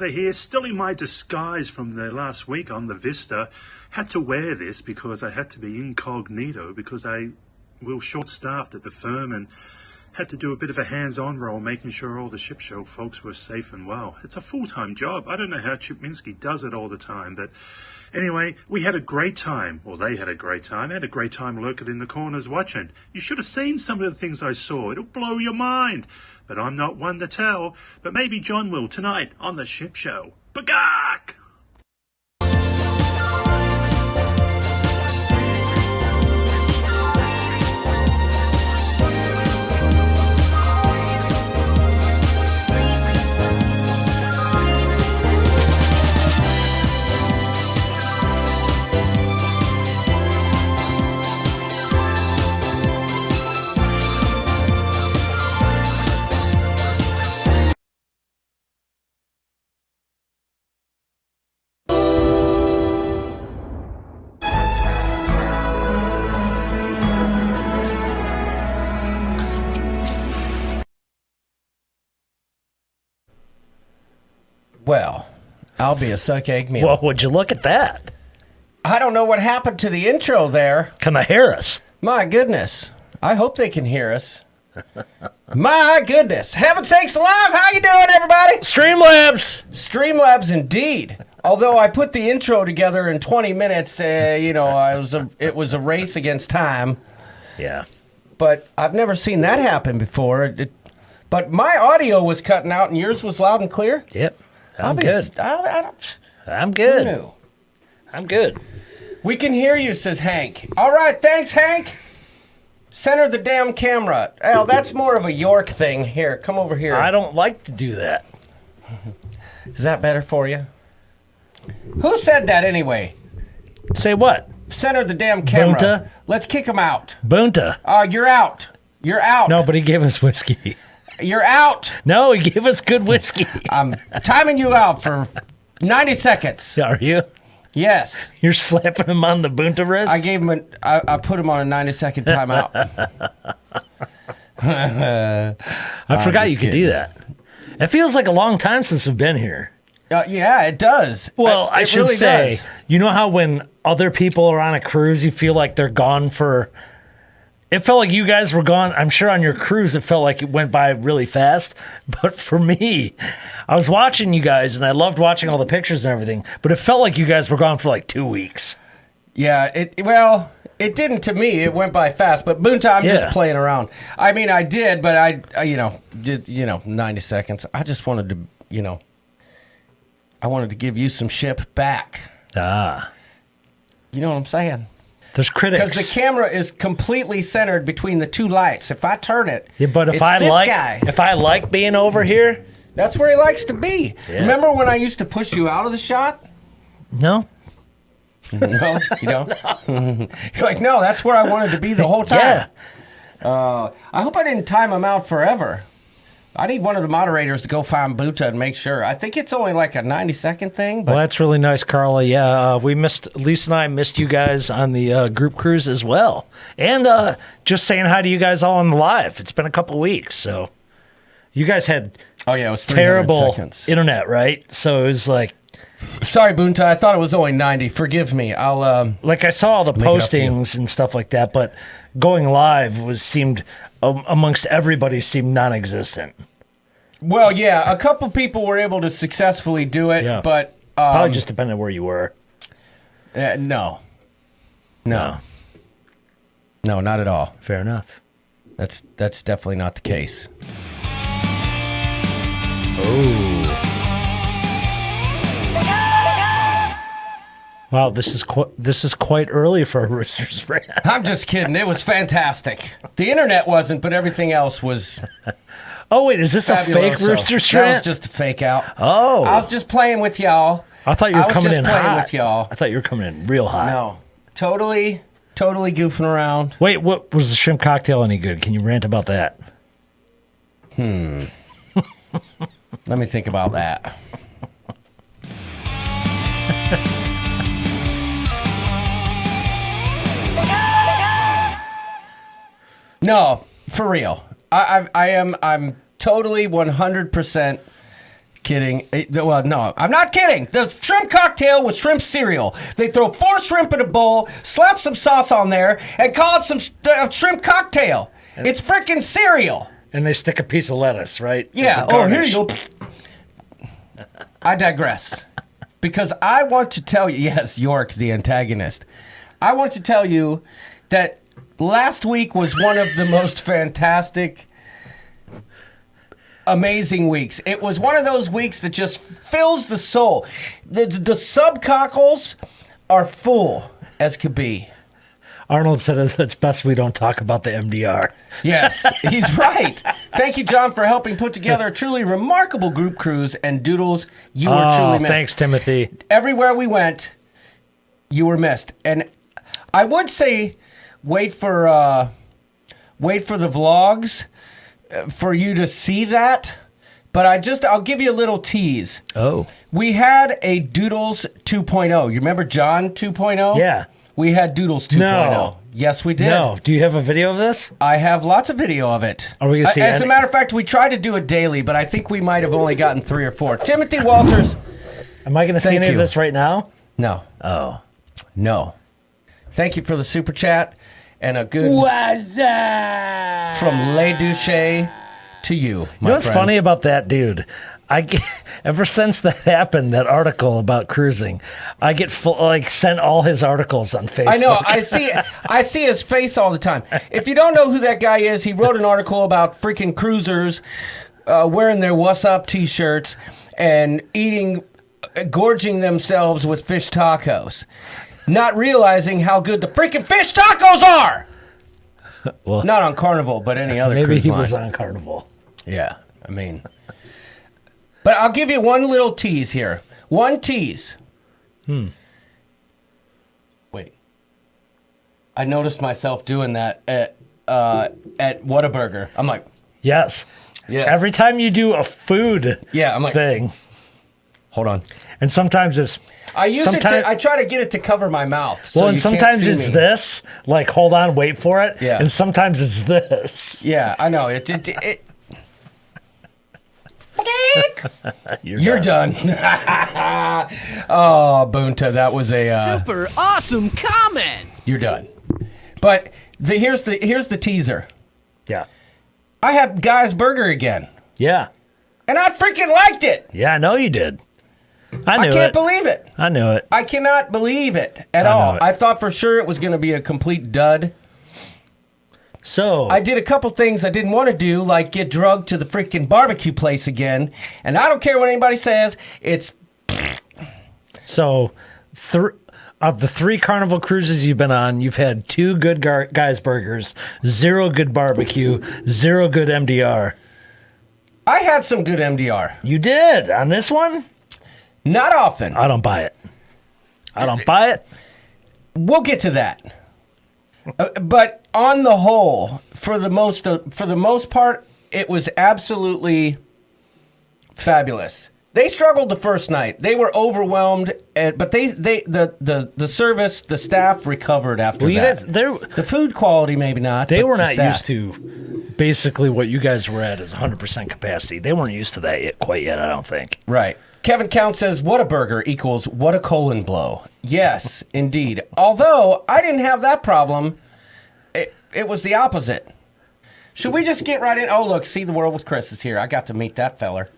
Here, still in my disguise from the last week on the Vista. Had to wear this because I had to be incognito because I was short-staffed at the firm and had to do a bit of a hands-on role making sure all the ship show folks were safe and well. It's a full-time job. I don't know how Chipminski does it all the time, but anyway, we had a great time. Well, they had a great time. I had a great time lurking in the corners watching. You should have seen some of the things I saw. It'll blow your mind. But I'm not one to tell. But maybe John will tonight on the ship show. Bagak! Well, I'll be a suck egg meal. Well, would you look at that? I don't know what happened to the intro there. Can they hear us? My goodness. I hope they can hear us. My goodness. Heaven sakes alive. How you doing, everybody? Streamlabs. Streamlabs indeed. Although I put the intro together in 20 minutes, it was a race against time. Yeah. But I've never seen that happen before. But my audio was cutting out and yours was loud and clear? Yep. I'm good. I'm Who good. knew? I'm good. We can hear you, says Hank. All right, thanks, Hank. Center the damn camera. Oh, that's more of a York thing. Here, come over here. I don't like to do that. Is that better for you? Who said that anyway? Say what? Center the damn camera. Bunta? Let's kick him out. Bunta. You're out. You're out. No, but he gave us whiskey. You're out. No, he gave us good whiskey. I'm timing you out for 90 seconds. Are you? Yes. You're slapping him on the bunta wrist? I gave him I put him on a 90-second timeout. I forgot you could do that. It feels like a long time since we've been here. Yeah, it does. Well, I should really say, does. you know how when other people are on a cruise, you feel like they're gone for... It felt like you guys were gone. I'm sure on your cruise, it felt like it went by really fast. But for me, I was watching you guys, and I loved watching all the pictures and everything. But it felt like you guys were gone for like 2 weeks. Yeah, it didn't to me. It went by fast. But Bunta, I'm just playing around. I mean, I did, but I did 90 seconds. I just wanted to, I wanted to give you some ship back. Ah. You know what I'm saying? There's critics. Because the camera is completely centered between the two lights. If I turn it, Yeah, but if it's I this like guy. if I like being over here, That's where he likes to be. Yeah. Remember when I used to push you out of the shot? no. No, you don't. You're like, no, that's where I wanted to be the whole time. Yeah. I hope I didn't time him out forever. I need one of the moderators to go find Bunta and make sure. I think it's only like a 90-second thing. But Well, that's really nice, Carla. Yeah, we missed, Lisa and I missed you guys on the group cruise as well. And just saying hi to you guys all on the live. It's been a couple weeks, so you guys had oh yeah, it was 300 terrible seconds. internet, right? So it was like, Sorry, Bunta. I thought it was only 90. Forgive me. I'll like I saw all the Make it up to you. postings and stuff like that, but going live seemed amongst everybody seemed non-existent. Well, yeah, a couple people were able to successfully do it, Yeah. but Probably just depending on where you were. no, not at all. Fair enough. That's definitely not the case. Oh. Wow, this is quite early for a Roosters rant. I'm just kidding. It was fantastic. The internet wasn't, but everything else was Oh wait, is this a fake fabuloso. Roosters That was rant? just a fake out. Oh. I was just playing with y'all. I thought you were coming in playing hot. with y'all. I thought you were coming in real hot. No, totally goofing around. Wait, what was the shrimp cocktail any good? Can you rant about that? Let me think about that. No, for real. I'm totally 100% kidding. Well, no, I'm not kidding. The shrimp cocktail with shrimp cereal. They throw 4 shrimp in a bowl, slap some sauce on there, and call it some shrimp cocktail. It's freaking cereal. And they stick a piece of lettuce, right? Yeah. Oh, here you go. I digress. Because I want to tell you, yes, York, the antagonist. I want to tell you that last week was one of the most fantastic, amazing weeks. It was one of those weeks that just fills the soul. The sub-cockles are full as could be. Arnold said it's best we don't talk about the MDR. Yes, he's right. Thank you, John, for helping put together a truly remarkable group cruise. And Doodles, you were truly missed. Thanks, Timothy. Everywhere we went, you were missed. And I would say wait for the vlogs for you to see that. But I'll give you a little tease. Oh. We had a Doodles 2.0. You remember John 2.0? Yeah. We had Doodles 2.0. No. Yes, we did. No. Do you have a video of this? I have lots of video of it. Are we going to see As a matter of fact, we try to do it daily, but I think we might have only gotten 3 or 4. Timothy Walters. Am I going to see any of this right now? No. Oh. No. Thank you for the super chat and a good from Le Duche to you, my You know what's friend. funny about that dude? Ever since that happened, that article about cruising, I get sent all his articles on Facebook. I know. I see his face all the time. If you don't know who that guy is, he wrote an article about freaking cruisers wearing their "What's Up" T-shirts and gorging themselves with fish tacos, not realizing how good the freaking fish tacos are. Well, not on Carnival, but any other maybe cruise he line. was on Carnival. Yeah, I mean. But I'll give you one little tease here. One tease. Wait. I noticed myself doing that at Whataburger. I'm like, Yes. yes. Every time you do a food I'm like, thing, hold on. and sometimes it's I try to get it to cover my mouth. So and you can't sometimes see it's me. this, like hold on, wait for it. Yeah. And sometimes it's this. Yeah, I know. You're done. Oh, Boonta, that was a super awesome comment. You're done. But here's the teaser. Yeah. I had Guy's Burger again, Yeah. and I freaking liked it. Yeah, I know you did. I can't believe it. I knew it. I cannot believe it at I know all. it. I thought for sure it was going to be a complete dud. So I did a couple things I didn't want to do, like get drugged to the freaking barbecue place again. And I don't care what anybody says. It's of the 3 Carnival cruises you've been on, you've had 2 good guys burgers, 0 good barbecue, 0 good MDR. I had some good MDR. You did on this one? Not often. I don't buy it. I don't buy it. We'll get to that. But on the whole, for the most part, it was absolutely fabulous. They struggled the first night. They were overwhelmed, but the service, the staff recovered after that. The food quality, maybe not. They but were the not staff. used to basically what you guys were at is 100% capacity. They weren't used to that quite yet, I don't think. Right. Kevin Count says, "What a burger equals what a colon blow." Yes, indeed. Although I didn't have that problem, it was the opposite. Should we just get right in? Oh, look, See the World with Chris is here. I got to meet that feller.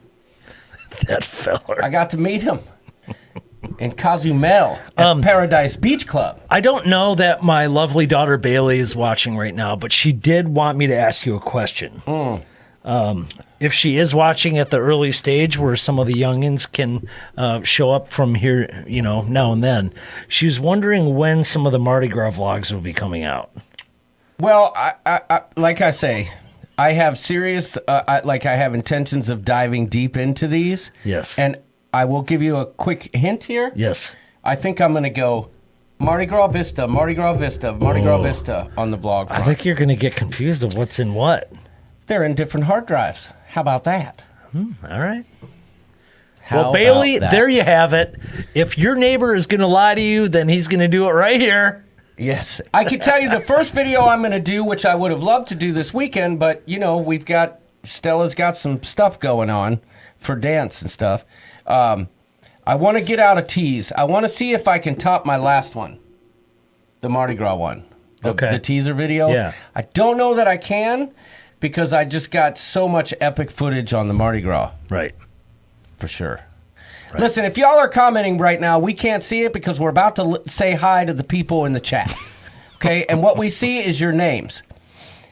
That feller. I got to meet him in Cozumel at Paradise Beach Club. I don't know that my lovely daughter Bailey is watching right now, but she did want me to ask you a question. If she is watching at the early stage where some of the youngins can show up from here, now and then, she was wondering when some of the Mardi Gras vlogs will be coming out. Well, I like I say, I have serious, I have intentions of diving deep into these. Yes. And I will give you a quick hint here. Yes. I think I'm going to go Mardi Gras Vista, Mardi Gras Vista, Mardi Gras Vista on the blog front. I think you're going to get confused of what's in what. They're in different hard drives. How about that? All right. How Well, Bailey, about that? there you have it. If your neighbor is going to lie to you, then he's going to do it right here. Yes. I can tell you the first video I'm going to do, which I would have loved to do this weekend, but, Stella's got some stuff going on for dance and stuff. I want to get out a tease. I want to see if I can top my last one, the Mardi Gras one, the teaser video. Yeah. I don't know that I can because I just got so much epic footage on the Mardi Gras. Right. For sure. Right. Listen, if y'all are commenting right now, we can't see it because we're about to say hi to the people in the chat. Okay, and what we see is your names.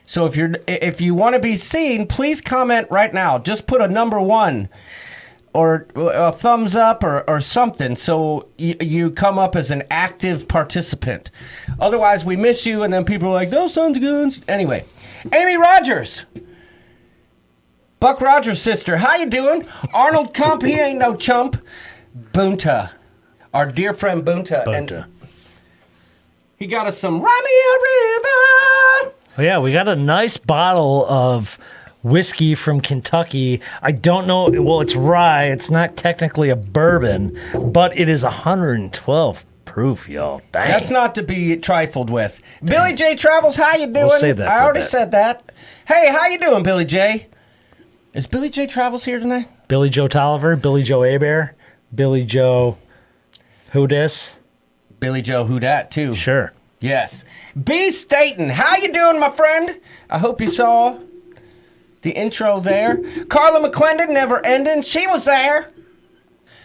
So if you want to be seen, please comment right now. Just put a number 1 or a thumbs up or something so you come up as an active participant. Otherwise, we miss you, and then people are like, those sons of guns. Anyway, Amy Rogers. Buck Rogers' sister. How you doing? Arnold Kump, he ain't no chump. Bunta. Our dear friend Bunta. And he got us some Ramia River. Oh, yeah, we got a nice bottle of whiskey from Kentucky. I don't know. Well, it's rye. It's not technically a bourbon, but it is 112 proof, y'all. Dang. That's not to be trifled with. Billy J. Travels, how you doing? We'll save that I for already a bit. said that. Hey, how you doing, Billy J.? Is Billy J. Travels here tonight? Billy Joe Tolliver, Billy Joe Abear, Billy Joe Who Dis? Billy Joe Who Dat, too. Sure. Yes. B. Staten, how you doing, my friend? I hope you saw the intro there. Carla McClendon, never ending. She was there.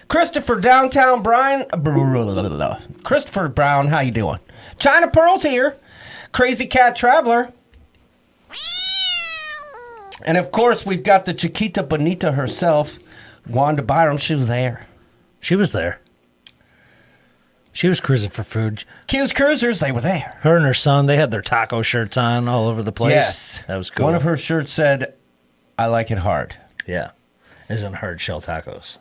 Christopher Downtown Brian. Christopher Brown, how you doing? China Pearl's here. Crazy Cat Traveler. And of course, we've got the Chiquita Bonita herself, Wanda Byram. She was there. She was there. She was cruising for food. Q's Cruisers, they were there. Her and her son, they had their taco shirts on all over the place. Yes. That was cool. One of her shirts said, I like it hard. Yeah. Isn't hard shell tacos.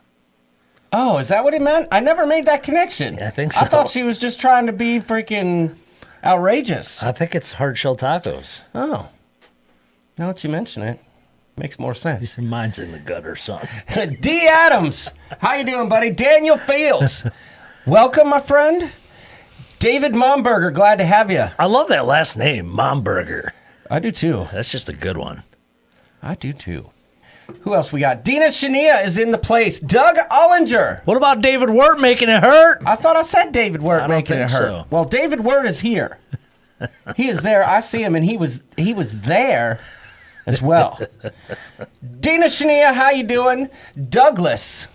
Oh, is that what it meant? I never made that connection. Yeah, I think so. I thought she was just trying to be freaking outrageous. I think it's hard shell tacos. Oh. Now that you mention it, makes more sense. Mine's in the gutter, son. D. Adams. How you doing, buddy? Daniel Fields. Welcome, my friend. David Momberger, glad to have you. I love that last name, Momberger. I do too. That's just a good one. I do too. Who else we got? Dina Shania is in the place. Doug Ollinger. What about David Wirt making it hurt? I thought I said David Wirt making it hurt. So. Well, David Wirt is here. He is there. I see him, and he was there as well. Dina Shania, how you doing? Douglas,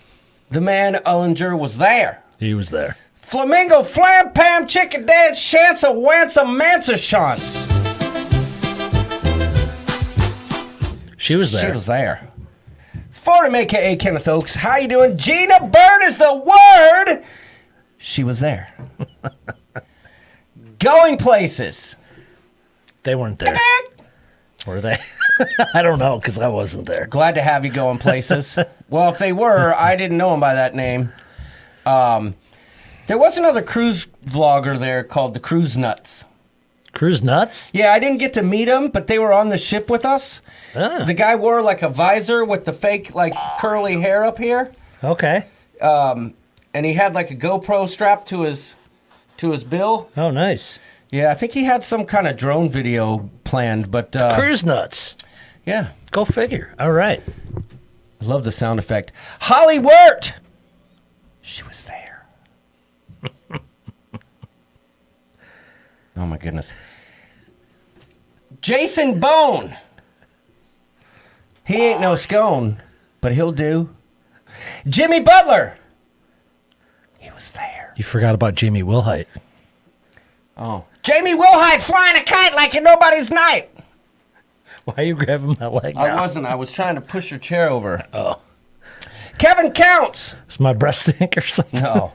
the man Ollinger, was there. He was there. Flamingo, Flam, Pam, Chicken Dance, Shansa, Wansa, Mansa, Shants. She was there. She was there. Fordham, a.k.a. Kenneth Oakes, how you doing? Gina Bird is the word. She was there. Going places. They weren't there. Were they? I don't know, because I wasn't there. Glad to have you going places. Well, if they were, I didn't know them by that name. There was another cruise vlogger there called the Cruise Nuts. Cruise Nuts? Yeah, I didn't get to meet them, but they were on the ship with us. Ah. The guy wore like a visor with the fake like curly hair up here. Okay. And he had like a GoPro strapped to his bill. Oh, nice. Yeah, I think he had some kind of drone video planned, but Cruise Nuts. yeah. Go figure. All right. I love the sound effect. Holly Wirt. She was there. Oh my goodness. Jason Bone. He ain't no scone, but he'll do. Jimmy Butler. He was there. You forgot about Jamie Wilhite. Oh. Jamie Wilhite flying a kite like in nobody's night. Why are you grabbing my leg now? I wasn't. I was trying to push your chair over. Oh. Kevin Counts. Is my breast stink or something? No.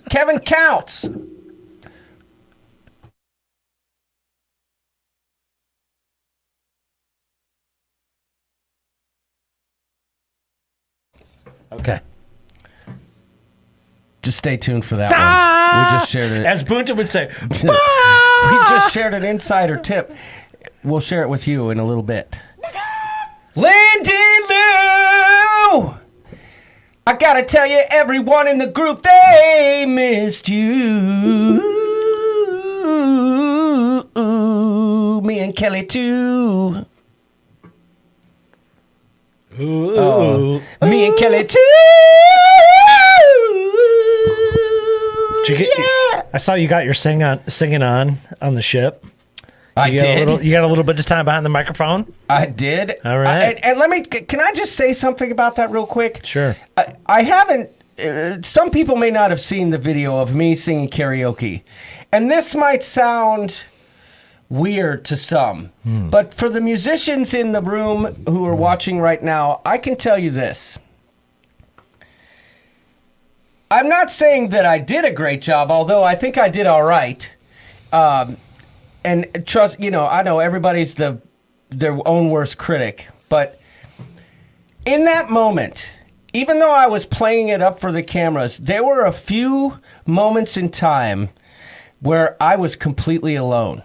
Kevin Counts. Okay. Just stay tuned for that one. We just shared it. As Bunta would say, We just shared an insider tip. We'll share it with you in a little bit. Lindy Lou! I gotta tell you, everyone in the group, they missed you. Me and Kelly too. Ooh. Me and Kelly too. I saw you got your singing on the ship. I did. You got a little bit of time behind the microphone? I did. All right. And can I just say something about that real quick? Sure. I haven't, some people may not have seen the video of me singing karaoke. And this might sound weird to some, but for the musicians in the room who are watching right now, I can tell you this. I'm not saying that I did a great job, although I think I did all right. And trust, I know everybody's their own worst critic, but in that moment, even though I was playing it up for the cameras, there were a few moments in time where I was completely alone.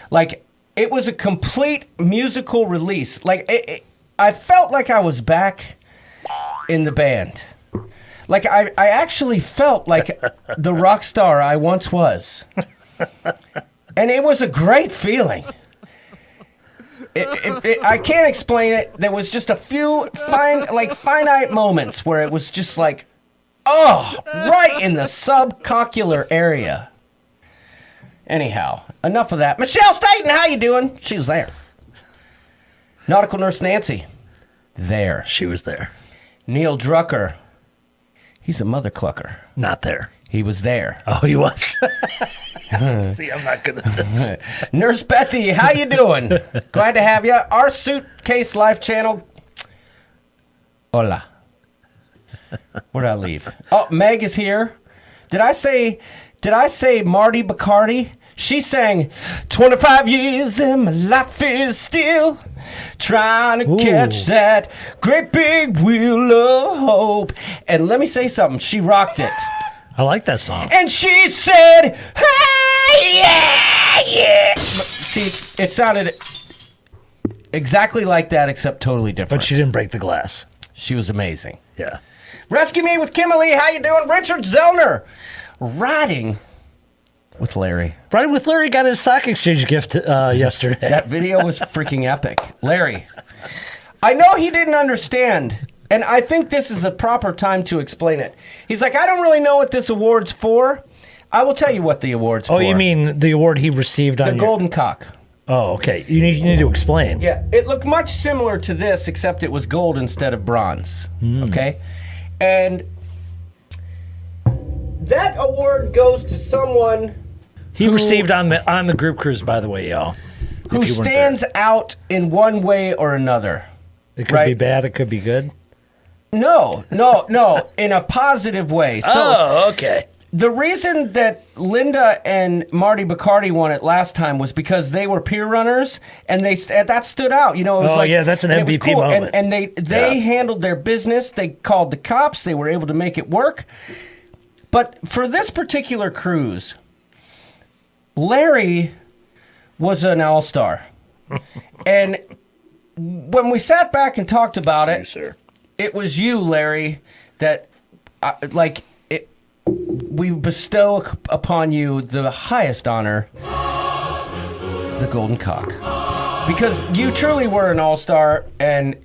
Like, it was a complete musical release. Like, I felt like I was back in the band. Like, I actually felt like the rock star I once was. And it was a great feeling. I can't explain it. There was just a few finite moments where it was just like, oh, right in the subcocular area. Anyhow, enough of that. Michelle Staten, how you doing? She was there. Nautical Nurse Nancy, there. She was there. Neil Drucker, he's a mother clucker. Not there. He was there. Oh, he was. See, I'm not good at this. Nurse Betty, how you doing? Glad to have you. Our Suitcase Life channel. Hola. Where'd I leave? Oh, Meg is here. Did I say Marty Bacardi? She sang 25 years and my life is still trying to catch that great big wheel of hope. And let me say something. She rocked it. I like that song. And she said, hey, yeah. See, it sounded exactly like that, except totally different. But she didn't break the glass. She was amazing. Yeah. Rescue Me with Kimberly. How you doing? Richard Zellner. Riding with Larry. Riding with Larry got his sock exchange gift yesterday. That video was freaking epic. Larry, I know he didn't understand, and I think this is a proper time to explain it. He's like, I don't really know what this award's for. I will tell you what the award's for. Oh, you mean the award he received on the Golden Cock. Oh, okay. You need to explain. Yeah, it looked much similar to this, except it was gold instead of bronze. Okay? And that award goes to someone he received on the group cruise, by the way, y'all. Who stands out in one way or another. It could be bad, it could be good. No, in a positive way. So, okay. The reason that Linda and Marty Bacardi won it last time was because they were peer runners, and that stood out. It was that's an MVP cool. moment. And they handled their business. They called the cops. They were able to make it work. But for this particular cruise, Larry was an all-star. And when we sat back and talked about it, sir. It was you, Larry, that we bestow upon you the highest honor, the Golden Cock. Because you truly were an all-star, and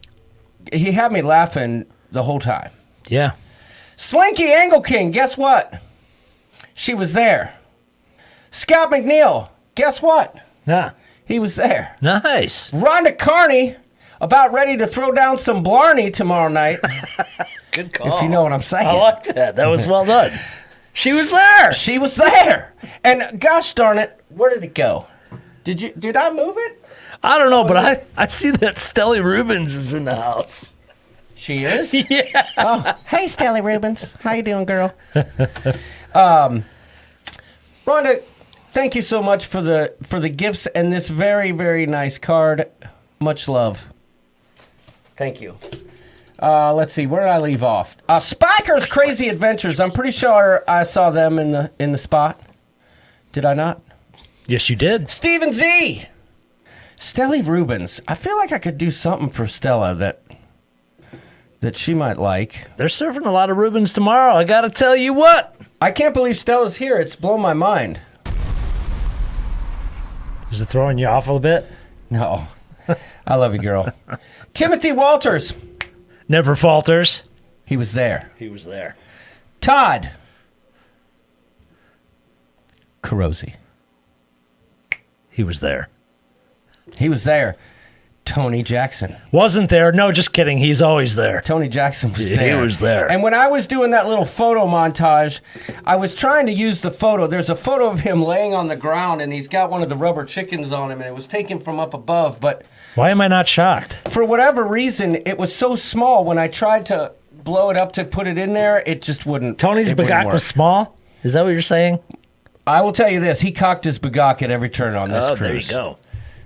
he had me laughing the whole time. Yeah. Slinky Angle King, guess what? She was there. Scott McNeil, guess what? Yeah. He was there. Nice. Rhonda Carney, about ready to throw down some Blarney tomorrow night. Good call. If you know what I'm saying. I like that. That was well done. She was there. She was there. And gosh darn it, where did it go? Did I move it? I don't know, but I see that Stelly Rubens is in the house. She is? Yeah. Oh, hey, Stelly Rubens. How you doing, girl? Rhonda, thank you so much for the gifts and this very, very nice card. Much love. Thank you. Let's see, where did I leave off? Spiker's Crazy Adventures. I'm pretty sure I saw them in the spot. Did I not? Yes, you did. Stephen Z. Stelly Rubens. I feel like I could do something for Stella that she might like. They're serving a lot of Rubens tomorrow. I got to tell you what. I can't believe Stella's here. It's blown my mind. Is it throwing you off a little bit? No. I love you, girl. Timothy Walters. Never falters. He was there. He was there. Todd Carosi. He was there. He was there. Tony Jackson. Wasn't there. No, just kidding. He's always there. Tony Jackson was He there. was there. And when I was doing that little photo montage, I was trying to use the photo. There's a photo of him laying on the ground, and he's got one of the rubber chickens on him, and it was taken from up above. But Why am I not shocked? for whatever reason, it was so small. When I tried to blow it up to put it in there, it just wouldn't. Tony's it wouldn't bagak work. was small? Is that what you're saying? I will tell you this. He cocked his bagak at every turn on this cruise. There you go.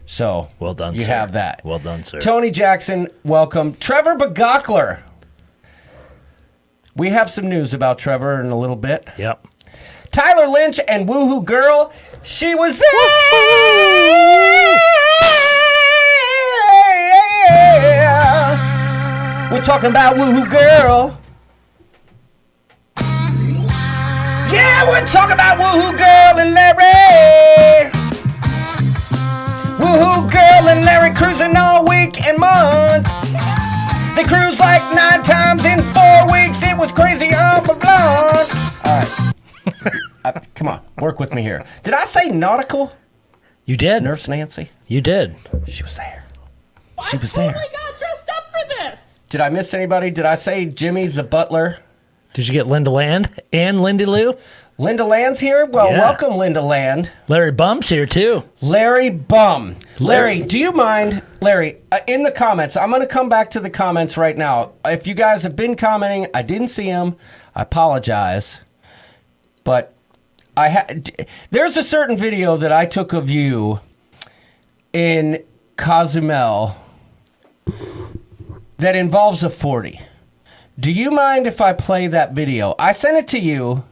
So Well done, you sir. have that. Well done, sir. Tony Jackson, welcome. Trevor Bagakler. We have some news about Trevor in a little bit. Yep. Tyler Lynch and Woohoo Girl, she was there. We're talking about Woohoo Girl. Yeah, we're talking about Woohoo Girl and Larry. Woohoo Girl and Larry cruising all week and month. They cruised like 9 times in 4 weeks. It was crazy on the blonde. All right. Come on, work with me here. Did I say nautical? You did. Nurse Nancy? You did. She was there. She was there. I got dressed up for this. Did I miss anybody? Did I say Jimmy the butler? Did you get Linda Land and Lindy Lou? Linda Land's here? Well, Yeah. welcome, Linda Land. Larry Bum's here, too. Larry Bum. Larry, do you mind, Larry, in the comments, I'm going to come back to the comments right now. If you guys have been commenting, I didn't see them. I apologize. But there's a certain video that I took of you in Cozumel that involves a 40. Do you mind if I play that video? I sent it to you,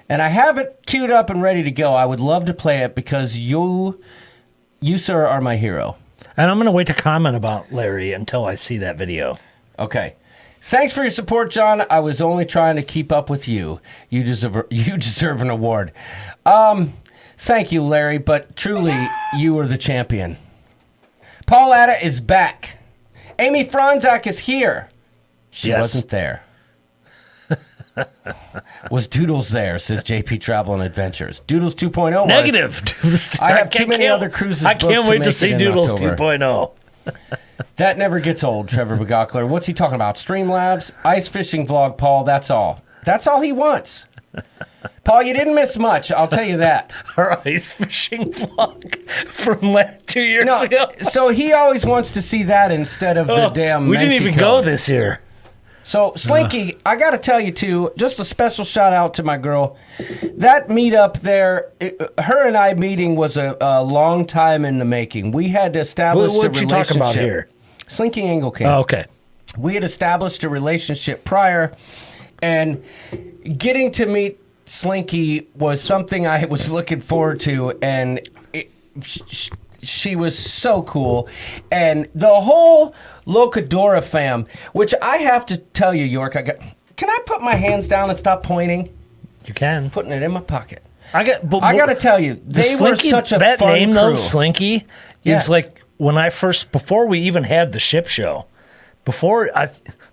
and I have it queued up and ready to go. I would love to play it because you, sir, are my hero. And I'm going to wait to comment about Larry until I see that video. Okay. Thanks for your support, John. I was only trying to keep up with you. You deserve an award. Thank you, Larry, but truly, you are the champion. Paul Atta is back. Amy Franzak is here. She wasn't there. Was Doodles there, says JP Travel and Adventures. Doodles 2.0 was. Negative. I have too many other cruises I booked can't to wait to make see it in Doodles October. 2.0. That never gets old, Trevor Bagakler. What's he talking about? Streamlabs, ice fishing vlog, Paul. That's all. That's all he wants. Paul, you didn't miss much. I'll tell you that. Our ice fishing vlog from 2 years ago. So he always wants to see that instead of the damn We didn't even Mentico. go this year. So, Slinky, I got to tell you, too, just a special shout out to my girl. That meetup there, her and I meeting was a long time in the making. We had established a What you relationship. talking about here? Slinky Angle Camp. Oh, okay. We had established a relationship prior, and getting to meet Slinky was something I was looking forward to, and she was so cool. And the whole Locadora fam, which I have to tell you, York, can I put my hands down and stop pointing? You can. Putting it in my pocket. I got to tell you, they were such a that fun name crew. though, Slinky, Yes. is like before we even had the ship show,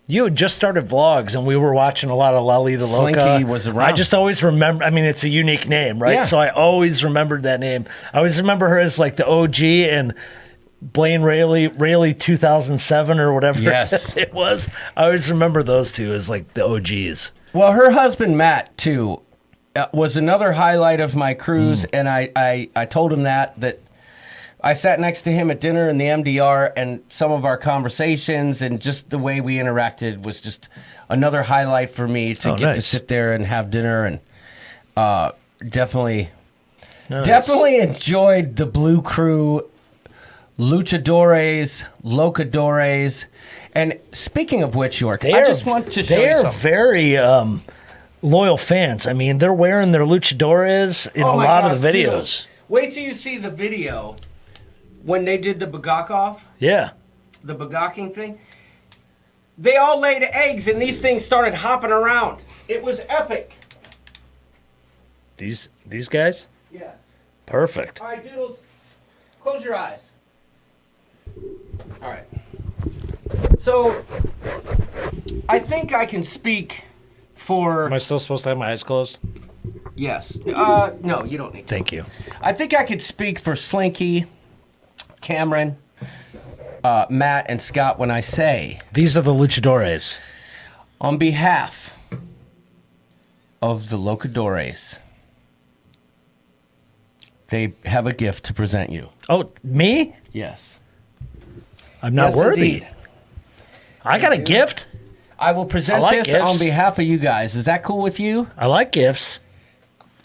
you had just started vlogs and we were watching a lot of Lalita Loca. Slinky was around. I just always remember, I mean, it's a unique name, right? Yeah. So I always remembered that name. I always remember her as like the OG and Blaine Rayleigh 2007 or whatever Yes. it was. I always remember those two as like the OGs. Well, her husband, Matt, too, was another highlight of my cruise, and I told him that I sat next to him at dinner in the MDR, and some of our conversations and just the way we interacted was just another highlight for me to get to nice. sit there and have dinner, and definitely Nice. enjoyed the Blue Crew, Luchadores, Locadores, and speaking of which, York, I just want to show you They're something. very loyal fans. I mean, they're wearing their luchadores in Oh a my lot gosh, of the videos. dude. Wait till you see the video when they did the bagak off, Yeah. the bagaking thing. They all laid eggs and these things started hopping around. It was epic. These guys? Yes. Perfect. All right, Doodles, close your eyes. All right. So, I think I can speak for... Am I still supposed to have my eyes closed? Yes. No, you don't need to. Thank you. I think I could speak for Slinky, Cameron, Matt, and Scott when I say... These are the luchadores. On behalf of the Locadores, they have a gift to present you. Oh, me? Yes. I'm not Yes, worthy. indeed. I got a gift. I will present I like this gifts. on behalf of you guys. Is that cool with you? I like gifts.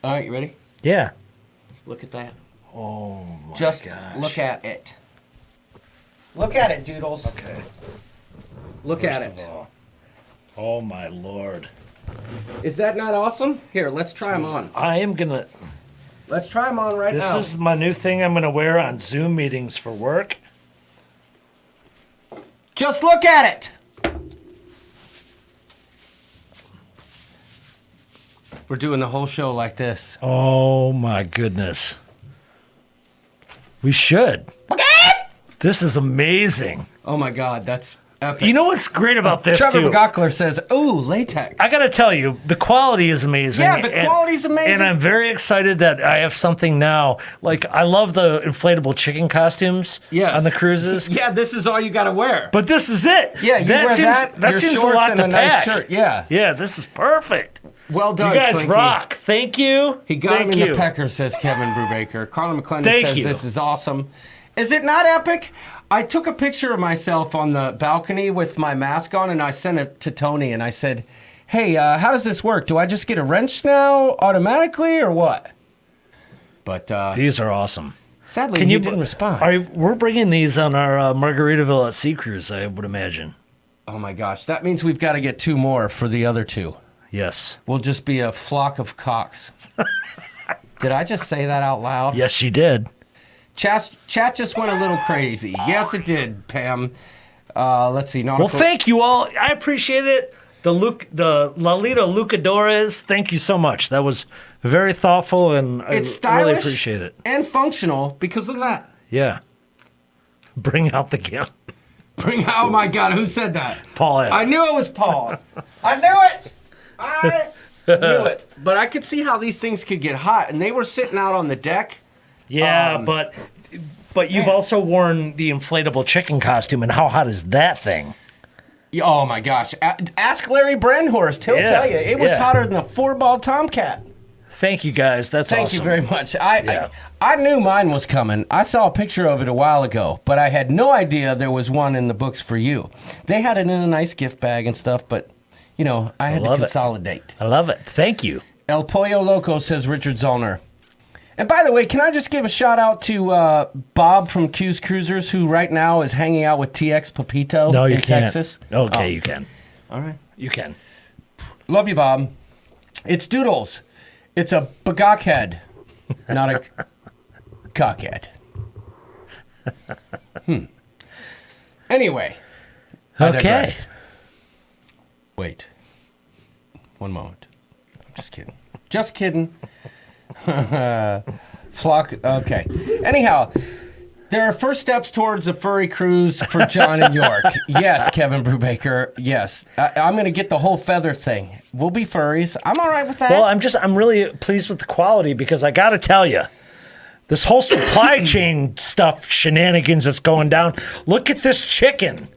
All right, you ready? Yeah. Look at that. Oh, my Just gosh. look at it. Look at it, Doodles. Okay. Look at First it. of all. Oh, my Lord. Is that not awesome? Here, let's try them on. I am going to... Let's try them on right This now. is my new thing I'm going to wear on Zoom meetings for work. Just look at it. We're doing the whole show like this. Oh, my goodness. We should. This is amazing. Oh my God, that's epic. You know what's great about this, Trevor too? McGockler says, "Ooh, latex." I got to tell you, the quality is amazing. Yeah, the quality's amazing. And I'm very excited that I have something now. Like, I love the inflatable chicken costumes Yes. on the cruises. Yeah, this is all you got to wear. But this is it. Yeah, you wear that. That your seems a shorts lot and to a pack. nice shirt. Yeah. Yeah, this is perfect. Well done, You guys Slinky. rock. Thank you. He got Thank him in you. the pecker, says Kevin Brubaker. Carla McClendon Thank says you. this is awesome. Is it not epic? I took a picture of myself on the balcony with my mask on, and I sent it to Tony, and I said, "Hey, how does this work? Do I just get a wrench now automatically, or what?" But These are awesome. sadly, he didn't respond. We're bringing these on our Margaritaville at Sea Cruise, I would imagine. Oh my gosh, that means we've got to get 2 more for the other 2. Yes. We'll just be a flock of cocks. Did I just say that out loud? Yes, she did. Chat just went a little crazy. Yes, it did, Pam. Let's see. Well, thank you all. I appreciate it. The Lalita Lucadores, thank you so much. That was very thoughtful, and It's I stylish really appreciate it. and functional because look at that. Yeah. Bring out the gimp. Oh my God, who said that? Paul. I knew it was Paul. I knew it. I knew it. But I could see how these things could get hot, and they were sitting out on the deck. Yeah, but you've also worn the inflatable chicken costume, and how hot is that thing? Oh my gosh! Ask Larry Brandhorst. He'll Yeah, tell you it was yeah. hotter than a 4-ball Tomcat. Thank you, guys. That's Thank awesome. you very much. Yeah. I knew mine was coming. I saw a picture of it a while ago, but I had no idea there was one in the books for you. They had it in a nice gift bag and stuff, but you know I had to love it. consolidate. I love it. Thank you. El Pollo Loco, says Richard Zollner. And by the way, can I just give a shout out to Bob from Q's Cruisers, who right now is hanging out with TX Pepito No, you in can't. Texas? Okay, Oh. you can. All right. You can. Love you, Bob. It's Doodles. It's a bagok not a cockhead. Anyway. I Okay. digress. Wait. One moment. I'm just kidding. Just kidding. Flock. Okay. Anyhow, there are first steps towards a furry cruise for John and York. Yes, Kevin Brubaker. Yes. I'm going to get the whole feather thing. We'll be furries. I'm all right with that. Well, I'm really pleased with the quality because I got to tell you, this whole supply chain stuff shenanigans that's going down. Look at this chicken,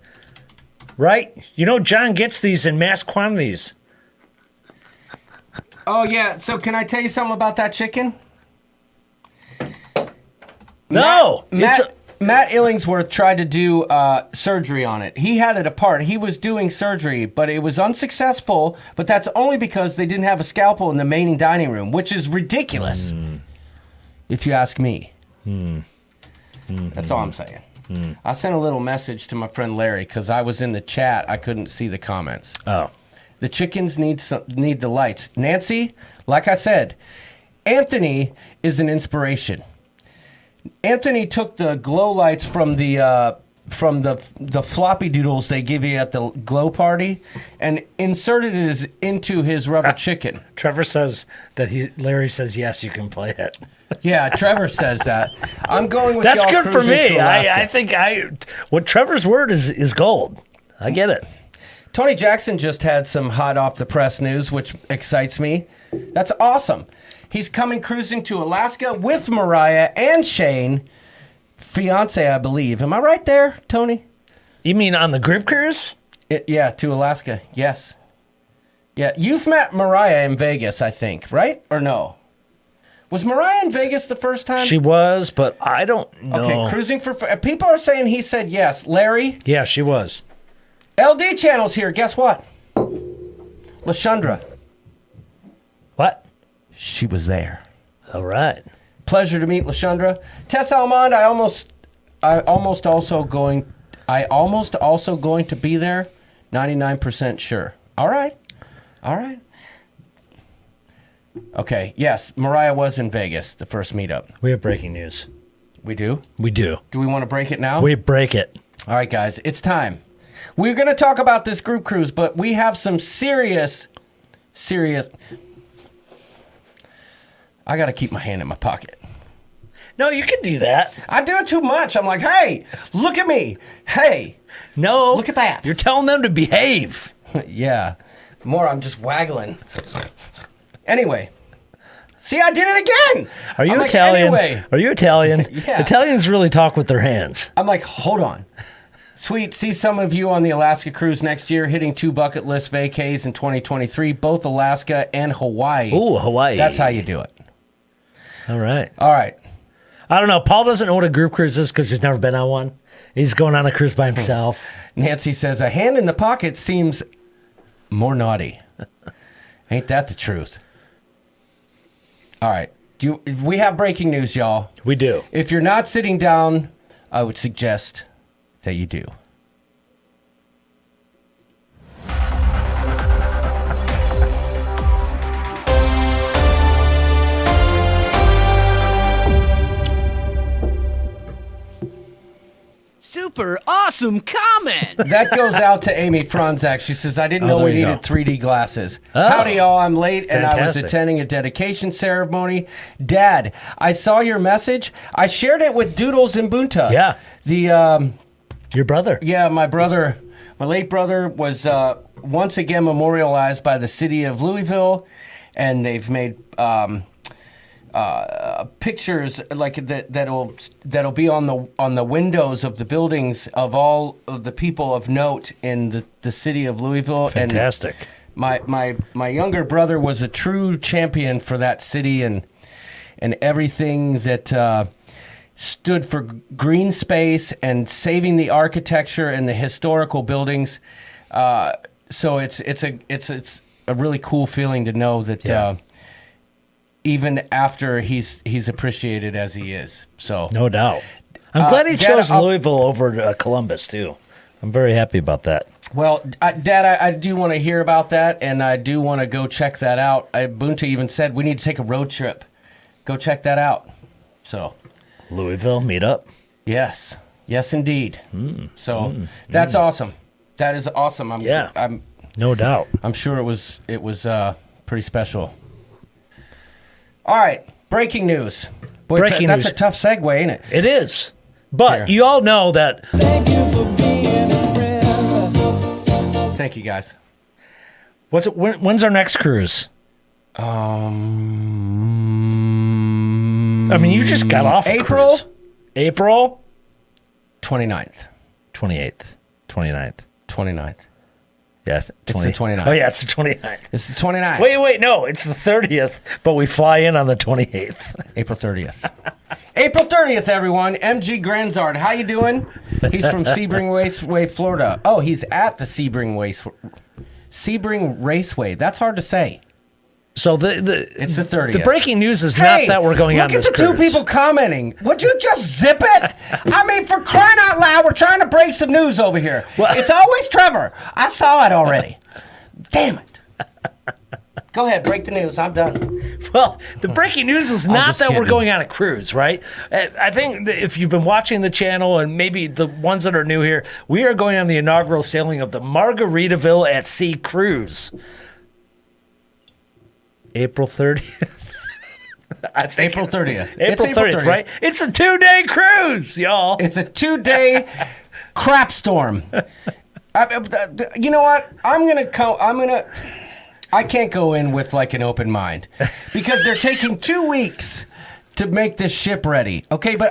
right? You know, John gets these in mass quantities. Oh, yeah. So can I tell you something about that chicken? No, Matt Illingsworth tried to do surgery on it. He had it apart. He was doing surgery, but it was unsuccessful. But that's only because they didn't have a scalpel in the main dining room, which is ridiculous, if you ask me. That's all I'm saying. I sent a little message to my friend Larry because I was in the chat. I couldn't see the comments. Oh, The chickens need the lights. Nancy, like I said, Anthony is an inspiration. Anthony took the glow lights from the floppy doodles they give you at the glow party and inserted it into his rubber chicken. Trevor says that Larry says yes, you can play it. Yeah, Trevor says that. I'm going with That's y'all good for cruising me. to Alaska. I think what Trevor's word is gold. I get it. Tony Jackson just had some hot off the press news, which excites me. That's awesome. He's coming cruising to Alaska with Mariah and Shane, fiance, I believe. Am I right there, Tony? You mean on the group cruise? Yeah, to Alaska. Yes. Yeah, you've met Mariah in Vegas, I think, right? Or no? Was Mariah in Vegas the first time? She was, but I don't know. Okay, cruising for... People are saying he said yes. Larry? Yeah, she was. LD Channel's here. Guess what? LaShundra. What? She was there. All right. Pleasure to meet LaShundra. Tess Almond, I almost also going to be there. 99% sure. All right. Okay, yes, Mariah was in Vegas, the first meetup. We have breaking news. We do? We do. Do we want to break it now? We break it. All right, guys, it's time. We're going to talk about this group cruise, but we have some serious... I got to keep my hand in my pocket. No, you can do that. I do it too much. I'm like, hey, look at me. Hey. No. Look at that. You're telling them to behave. Yeah. More, I'm just waggling. Anyway. See, I did it again. Are you I'm Italian? Like, anyway. Are you Italian? Yeah. Italians really talk with their hands. I'm like, hold on. Sweet, see some of you on the Alaska cruise next year, hitting 2 bucket list vacays in 2023, both Alaska and Hawaii. Ooh, Hawaii. That's how you do it. All right. I don't know. Paul doesn't know what a group cruise is because he's never been on one. He's going on a cruise by himself. Nancy says, a hand in the pocket seems more naughty. Ain't that the truth? All right. We have breaking news, y'all. We do. If you're not sitting down, I would suggest that you do. Super awesome comment. That goes out to Amy Franzak. She says, I didn't know we needed 3D glasses. Oh, howdy, y'all. I'm late, and I was fantastic. attending a dedication ceremony. Dad, I saw your message. I shared it with Doodles and Bunta. Yeah. Your brother. Yeah, my late brother was once again memorialized by the city of Louisville, and they've made pictures like that'll be on the windows of the buildings of all of the people of note in the city of Louisville. Fantastic. And my younger brother was a true champion for that city and everything that stood for green space and saving the architecture and the historical buildings. So it's a really cool feeling to know that. Yeah. Even after he's appreciated as he is. So no doubt. I'm glad he chose Dad, Louisville over Columbus, too. I'm very happy about that. Well, Dad, I do want to hear about that, and I do want to go check that out. Bunta even said we need to take a road trip. Go check that out. So Louisville, meet up? Yes. Yes, indeed. That's awesome. That is awesome. I'm no doubt. I'm sure it was pretty special. All right, breaking news. Boy, that's a tough segue, ain't it? It is. But you all know that. Thank you for being a friend. Thank you, guys. When's our next cruise? I mean, you just got off April? Cruise. April? 29th. 28th. 29th. 29th. Yes. It's the 29th. Oh, yeah, it's the 29th. It's the 29th. Wait, no, it's the 30th, but we fly in on the 28th. April 30th. April 30th, everyone. MG Granzard, how you doing? He's from Sebring Raceway, Florida. Oh, he's at the Sebring Raceway. That's hard to say. So it's the 30th. The breaking news is not that we're going on this Look at the cruise. two people commenting. Would you just zip it? I mean, for crying out loud, we're trying to break some news over here. Well, it's always Trevor. I saw it already. Damn it. Go ahead, break the news. I'm done. Well, the breaking news is not that we're kidding. going on a cruise, right? I think that if you've been watching the channel and maybe the ones that are new here, we are going on the inaugural sailing of the Margaritaville at Sea cruise. April 30th. April 30th. April 30th, right? It's a 2-day cruise, y'all. It's a 2-day crap storm. You know what? I can't go in with like an open mind because they're taking 2 weeks to make this ship ready. Okay, but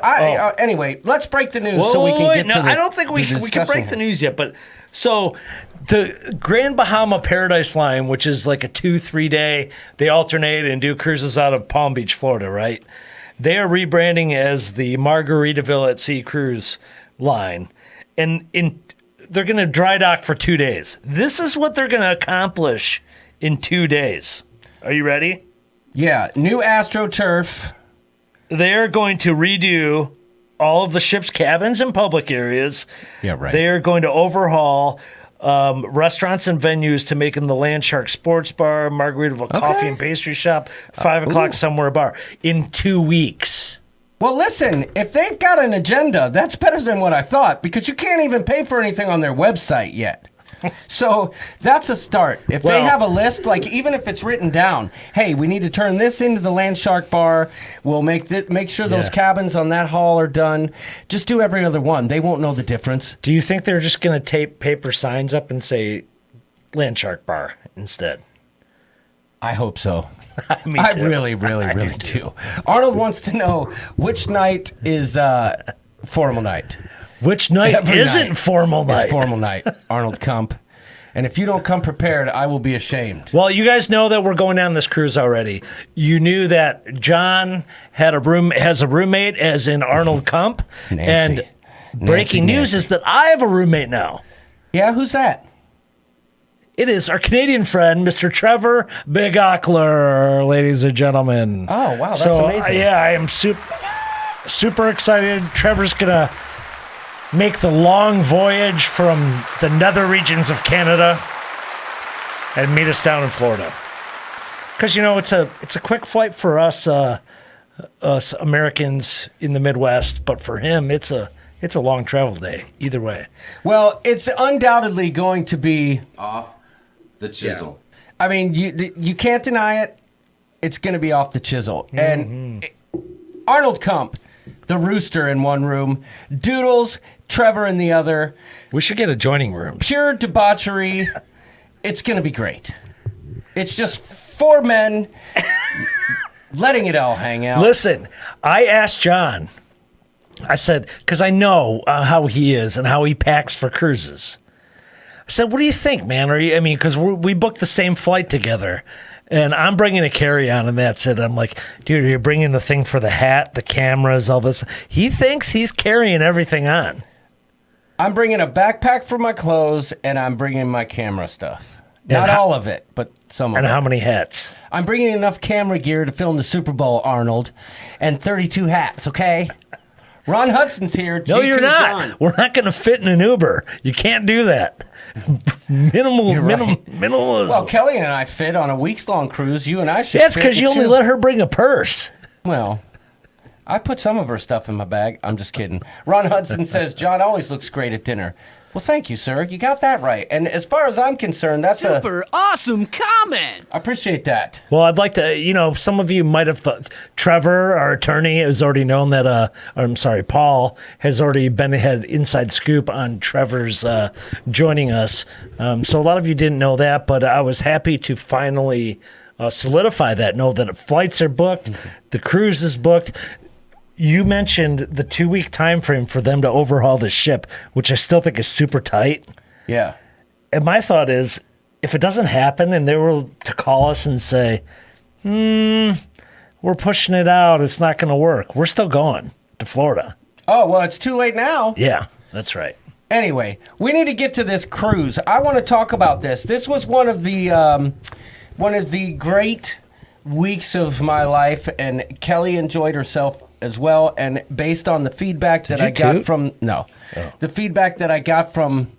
anyway, let's break the news so we can get to the I don't think we can break the news yet, but so the Grand Bahama Paradise Line, which is like a 2-3 day, they alternate and do cruises out of Palm Beach, Florida, right? They are rebranding as the Margaritaville at Sea Cruise Line, and they're going to dry dock for 2 days. This is what they're going to accomplish in 2 days. Are you ready? Yeah, new AstroTurf. They're going to redo all of the ship's cabins and public areas. Yeah, right. They are going to overhaul restaurants and venues to make them the Landshark Sports Bar, Margaritaville Coffee and Pastry Shop, 5 o'clock somewhere bar in 2 weeks. Well, listen, if they've got an agenda, that's better than what I thought because you can't even pay for anything on their website yet. So that's a start. If they have a list, like even if it's written down, hey, we need to turn this into the Landshark Bar. We'll make sure those cabins on that hall are done. Just do every other one. They won't know the difference. Do you think they're just going to tape paper signs up and say Landshark Bar instead? I hope so. Me I too. really do. Arnold wants to know which night is formal night. Which night isn't formal night? It's formal night, Arnold Kump. And if you don't come prepared, I will be ashamed. Well, you guys know that we're going down this cruise already. You knew that John has a roommate, as in Arnold Kump. Nancy. And breaking news is that I have a roommate now. Yeah, who's that? It is our Canadian friend, Mr. Trevor Big Ockler, ladies and gentlemen. Oh, wow, that's amazing. Yeah, I am super excited. Trevor's going to make the long voyage from the nether regions of Canada and meet us down in Florida. Because, it's a quick flight for us Americans in the Midwest, but for him, it's a long travel day, either way. Well, it's undoubtedly going to be Off the chisel. I mean, you can't deny it. It's going to be off the chisel. And Arnold Kump, the rooster in one room, Doodles, Trevor in the other. We should get adjoining rooms. Pure debauchery. It's going to be great. It's just 4 men letting it all hang out. Listen, I asked John, I said, because I know how he is and how he packs for cruises. I said, what do you think, man? Because we booked the same flight together. And I'm bringing a carry-on, and that's it. I'm like, dude, you're bringing the thing for the hat, the cameras, all this. He thinks he's carrying everything on. I'm bringing a backpack for my clothes, and I'm bringing my camera stuff. Not all of it, but some of it. And how many hats? I'm bringing enough camera gear to film the Super Bowl, Arnold, and 32 hats, okay? Ron Hudson's here. No, you're not. Gone. We're not going to fit in an Uber. You can't do that. Minimalism. Well, Kelly and I fit on a weeks-long cruise. You and I should. That's because you only let her bring a purse. Well, I put some of her stuff in my bag. I'm just kidding. Ron Hudson says, John always looks great at dinner. Well, thank you, sir. You got that right. And as far as I'm concerned, that's Super awesome comment. I appreciate that. Well, I'd like to, some of you might have thought, Trevor, our attorney, has already known that, Paul has already had inside scoop on Trevor's joining us. So a lot of you didn't know that, but I was happy to finally solidify that, know that flights are booked, the cruise is booked. You mentioned the 2-week time frame for them to overhaul the ship, which I still think is super tight. Yeah. And my thought is, if it doesn't happen and they were to call us and say, we're pushing it out, it's not going to work, we're still going to Florida. Oh, well, it's too late now. Yeah, that's right. Anyway, we need to get to this cruise. I want to talk about this. This was one of the great weeks of my life, and Kelly enjoyed herself as well. And based on the feedback that I got from the feedback that I got from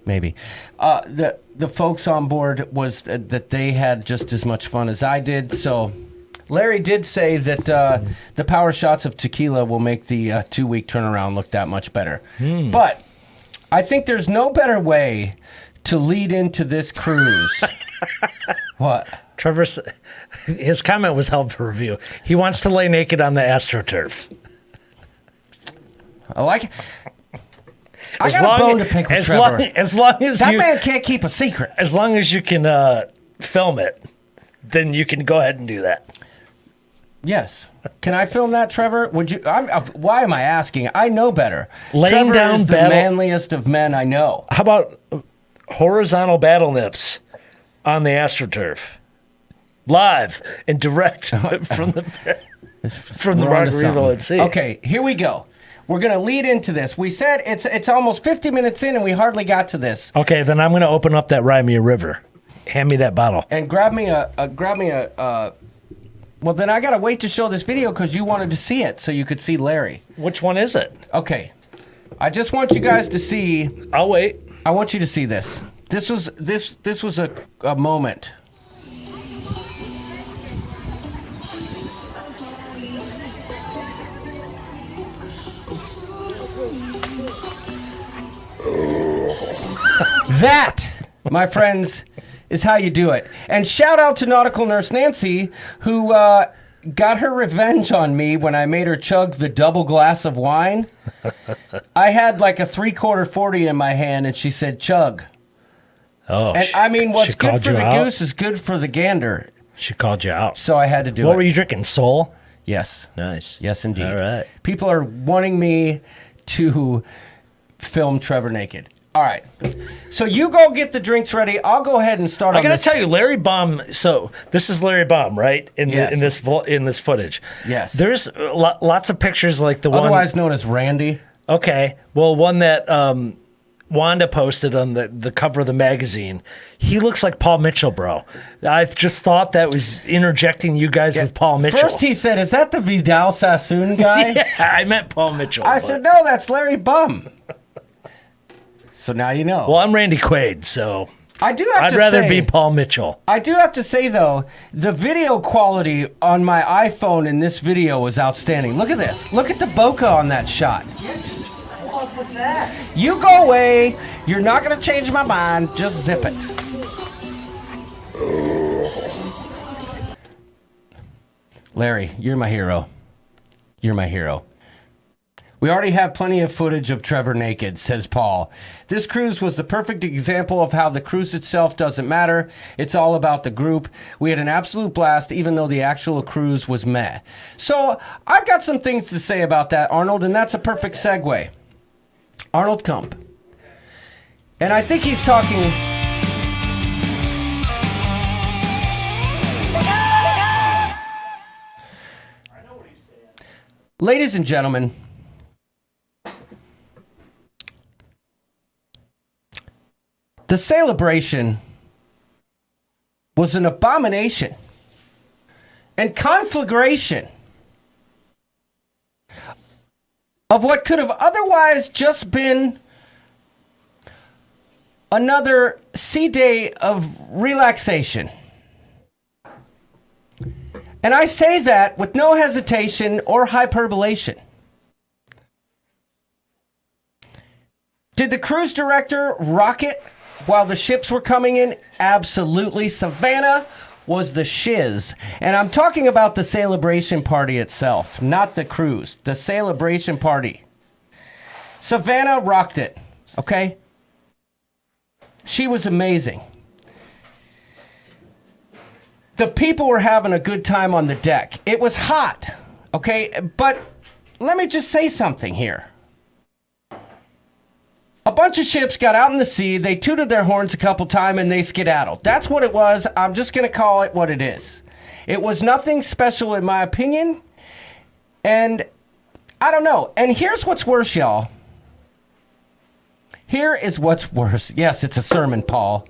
the folks on board was that they had just as much fun as I did. So Larry did say that the power shots of tequila will make the 2-week turnaround look that much better. But I think there's no better way to lead into this cruise. What? Trevor, his comment was held for review. He wants to lay naked on the AstroTurf. I like it. I got a bone to pick with Trevor. As long as that man can't keep a secret. As long as you can film it, then you can go ahead and do that. Yes. Can I film that, Trevor? Would you? Why am I asking? I know better. Laying Trevor down is the battle- manliest of men I know. How about horizontal battle nips on the AstroTurf? Live and direct from the Margaritaville at Sea. Okay, here we go. We're going to lead into this. We said it's almost 50 minutes in and we hardly got to this. Okay, then I'm going to open up that Rymea River. Hand me that bottle. And grab me a well, then I got to wait to show this video because you wanted to see it so you could see Larry. Which one is it? Okay. I just want you guys to see. I'll wait. I want you to see this. This was a moment. That, my friends, is how you do it. And shout out to Nautical Nurse Nancy, who got her revenge on me when I made her chug the double glass of wine. I had like a 3/4 40 in my hand, and she said, chug. Oh, and I mean, what's good for the out? goose is good for the gander. She called you out. So I had to do it. What were you drinking, Sol? Yes. Nice. Yes, indeed. All right. People are wanting me to film Trevor naked. All right. So you go get the drinks ready. I'll go ahead and start. I got to tell you, Larry Baum. So this is Larry Baum, right? In this footage. Yes. There's lots of pictures like the otherwise known as Randy. Okay. Well, one that Wanda posted on the cover of the magazine. He looks like Paul Mitchell, bro. I just thought that was interjecting you guys with Paul Mitchell. First he said, "Is that the Vidal Sassoon guy?" Yeah, I meant Paul Mitchell. I said, "No, that's Larry Baum." So now you know. Well, I'm Randy Quaid, so I'd rather be Paul Mitchell. I do have to say, though, the video quality on my iPhone in this video was outstanding. Look at this. Look at the bokeh on that shot. You go away. You're not going to change my mind. Just zip it. Larry, you're my hero. You're my hero. We already have plenty of footage of Trevor naked, says Paul. This cruise was the perfect example of how the cruise itself doesn't matter. It's all about the group. We had an absolute blast, even though the actual cruise was meh. So I've got some things to say about that, Arnold, and that's a perfect segue. Arnold Kump. And I think he's talking... Ladies and gentlemen, the celebration was an abomination and conflagration of what could have otherwise just been another sea day of relaxation. And I say that with no hesitation or hyperbolation. Did the cruise director rock it while the ships were coming in? Absolutely. Savannah was the shiz. And I'm talking about the celebration party itself, not the cruise. The celebration party. Savannah rocked it, okay? She was amazing. The people were having a good time on the deck. It was hot, okay? But let me just say something here. A bunch of ships got out in the sea, they tooted their horns a couple times, and they skedaddled. That's what it was. I'm just going to call it what it is. It was nothing special in my opinion, and I don't know. And here's what's worse, y'all. Here is what's worse. Yes, it's a sermon, Paul.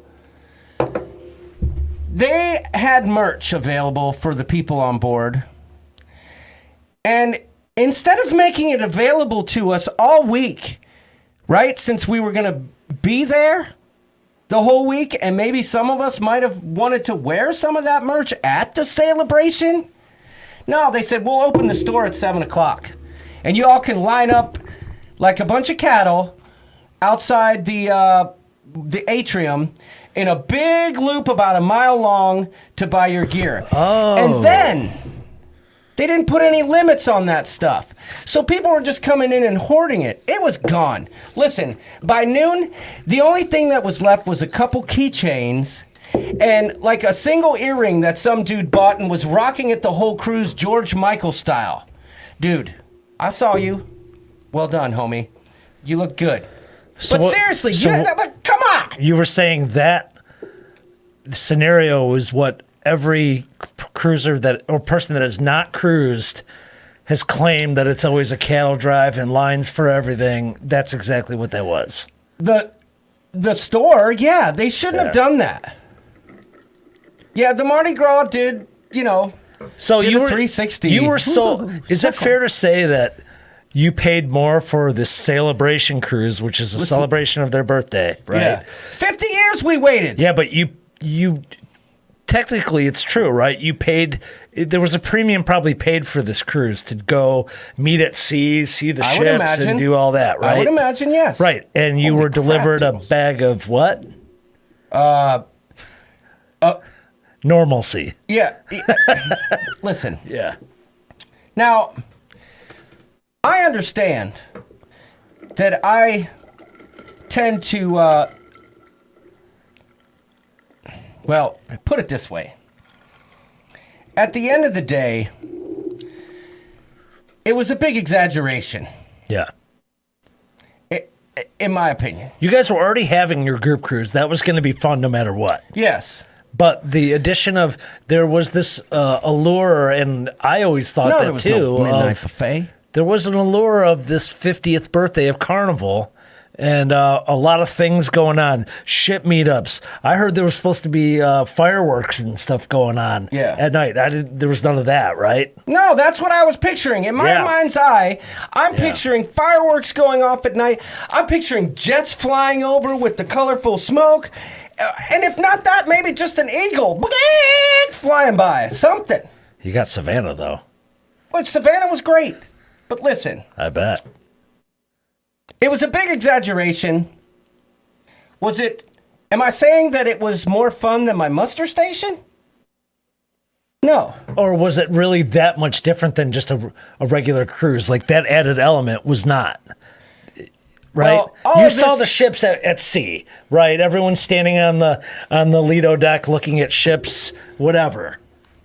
They had merch available for the people on board, and instead of making it available to us all week, right, since we were going to be there the whole week, and maybe some of us might have wanted to wear some of that merch at the celebration. No, they said, we'll open the store at 7 o'clock. And you all can line up like a bunch of cattle outside the atrium in a big loop about a mile long to buy your gear. Oh. And then They didn't put any limits on that stuff. So people were just coming in and hoarding it. It was gone. Listen, by noon, the only thing that was left was a couple keychains and like a single earring that some dude bought and was rocking it the whole cruise George Michael style. Dude, I saw you. Well done, homie. You look good. But seriously, come on! You were saying that scenario was what every cruiser or person that has not cruised has claimed, that it's always a cattle drive and lines for everything. That's exactly what that was. The store, yeah, they shouldn't have done that. Yeah, the Mardi Gras did, So did you a were 360. You were is it fair to say that you paid more for this celebration cruise, which is a celebration of their birthday, right? Yeah. 50 years we waited. Yeah, but you technically it's true, right? You paid. There was a premium probably paid for this cruise to go meet at sea, see the ships, and do all that, right? I would imagine, yes. Right, and you were delivered a bag of what? Normalcy. Yeah. Listen. Yeah. Now, I understand that I tend to, put it this way. At the end of the day, it was a big exaggeration, Yeah. in my opinion. You guys were already having your group cruise. That was going to be fun no matter what. Yes. But the addition of, there was this allure, and I always thought that there was too. No midnight buffet. There was an allure of this 50th birthday of Carnival, and a lot of things going on. Ship meetups. I heard there was supposed to be fireworks and stuff going on at night. There was none of that, right? No, that's what I was picturing. In my mind's eye, I'm picturing fireworks going off at night. I'm picturing jets flying over with the colorful smoke. And if not that, maybe just an eagle flying by. Something. You got Savannah, though. Well, Savannah was great. But listen. I bet. It was a big exaggeration. Am I saying that it was more fun than my muster station? No. Or was it really that much different than just a regular cruise? Like, that added element was not. Right? Well, you saw the ships at sea, right? Everyone's standing on the Lido deck looking at ships, whatever.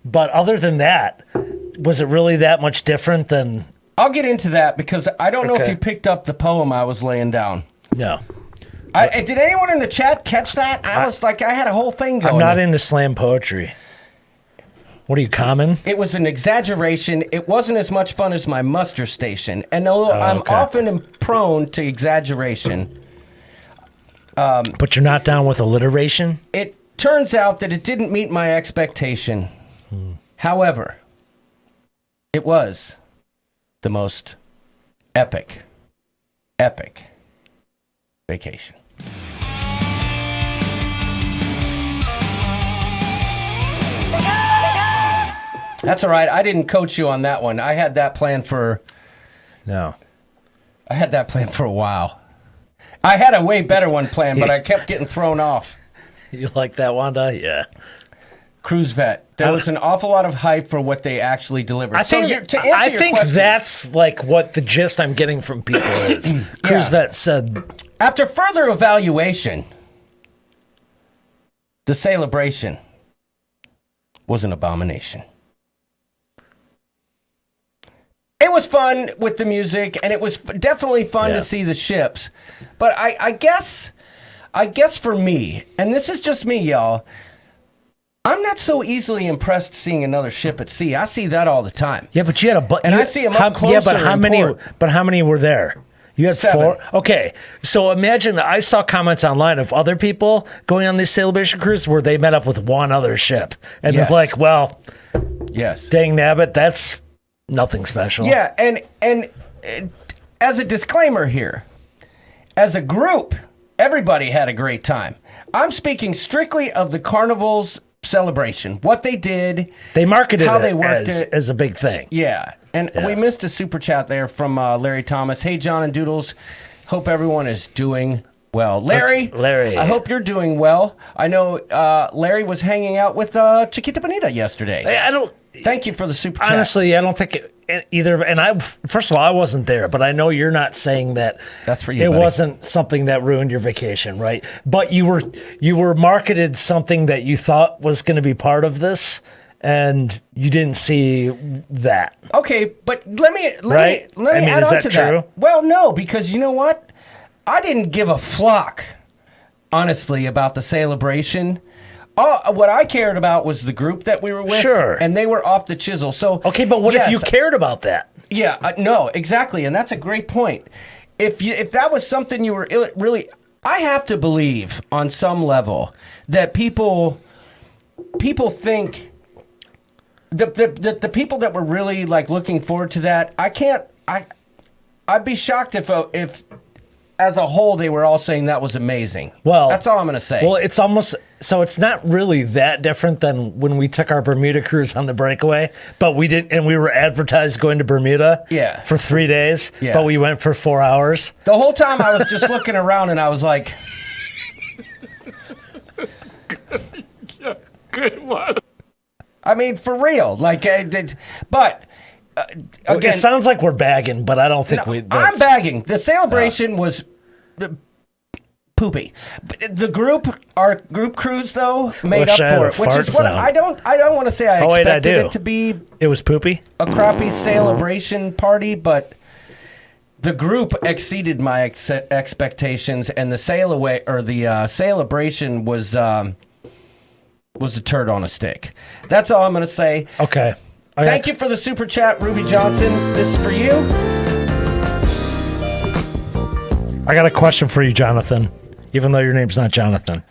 But other than that, was it really that much different than... I'll get into that because I don't know if you picked up the poem I was laying down. No. Did anyone in the chat catch that? I had a whole thing going. I'm not into slam poetry. What are you, common? It was an exaggeration. It wasn't as much fun as my muster station. And although I'm often prone to exaggeration. But you're not down with alliteration? It turns out that it didn't meet my expectation. However, it was the most epic vacation. That's all right. I didn't coach you on that one. I had that planned for... No. I had that planned for a while. I had a way better one planned, but I kept getting thrown off. You like that, Wanda? Yeah. Cruise Vet. There was an awful lot of hype for what they actually delivered. I think that's like what the gist I'm getting from people is. Cruise Vet said... After further evaluation, the celebration was an abomination. It was fun with the music, and it was definitely fun to see the ships. But I guess for me, and this is just me, y'all, I'm not so easily impressed seeing another ship at sea. I see that all the time. Yeah, but you had I see them up closer. Yeah, but how many? Port. But how many were there? You had 7. 4. Okay, so imagine I saw comments online of other people going on these celebration cruises where they met up with one other ship, and they're like, "Well, dang nabbit, that's nothing special." Yeah, and as a disclaimer here, as a group, everybody had a great time. I'm speaking strictly of the Carnival's celebration, what they did. They marketed how it they worked as a big thing. Yeah, and we missed a super chat there from Larry Thomas. Hey, John and Doodles, hope everyone is doing well. Larry, I hope you're doing well. I know Larry was hanging out with Chiquita Bonita yesterday. Thank you for the super chat. Honestly, I don't think either. And first of all, I wasn't there, but I know you're not saying that. That's for you. It buddy. wasn't something that ruined your vacation, right? But you were marketed something that you thought was going to be part of this, and you didn't see that. Okay, but let me Right? let I me mean, add is on that to true? that. Well, no, because you know what? I didn't give a flock, honestly, about the celebration. What I cared about was the group that we were with, Sure. and they were off the chisel. So Okay, but what if you yes, cared about that? Yeah, no, exactly, and that's a great point. If that was something you were really, I have to believe on some level that people think the people that were really like looking forward to that. I'd be shocked if as a whole they were all saying that was amazing. Well, that's all I'm gonna say. Well, it's almost so it's not really that different than when we took our Bermuda cruise on the breakaway, but we didn't, and we were advertised going to Bermuda for 3 days, but we went for 4 hours. The whole time I was just looking around and I was like, Good one. I mean, for real, like, but. Again, it sounds like we're bagging, but I don't think I'm bagging. The celebration was poopy. Our group cruise though made up for it, which is what I don't want to say I expected it to be. It was poopy. A crappy celebration party, but the group exceeded my expectations, and the celebration was a turd on a stick. That's all I'm going to say. Okay. Thank you for the super chat, Ruby Johnson. This is for you. I got a question for you, Jonathan, even though your name's not Jonathan.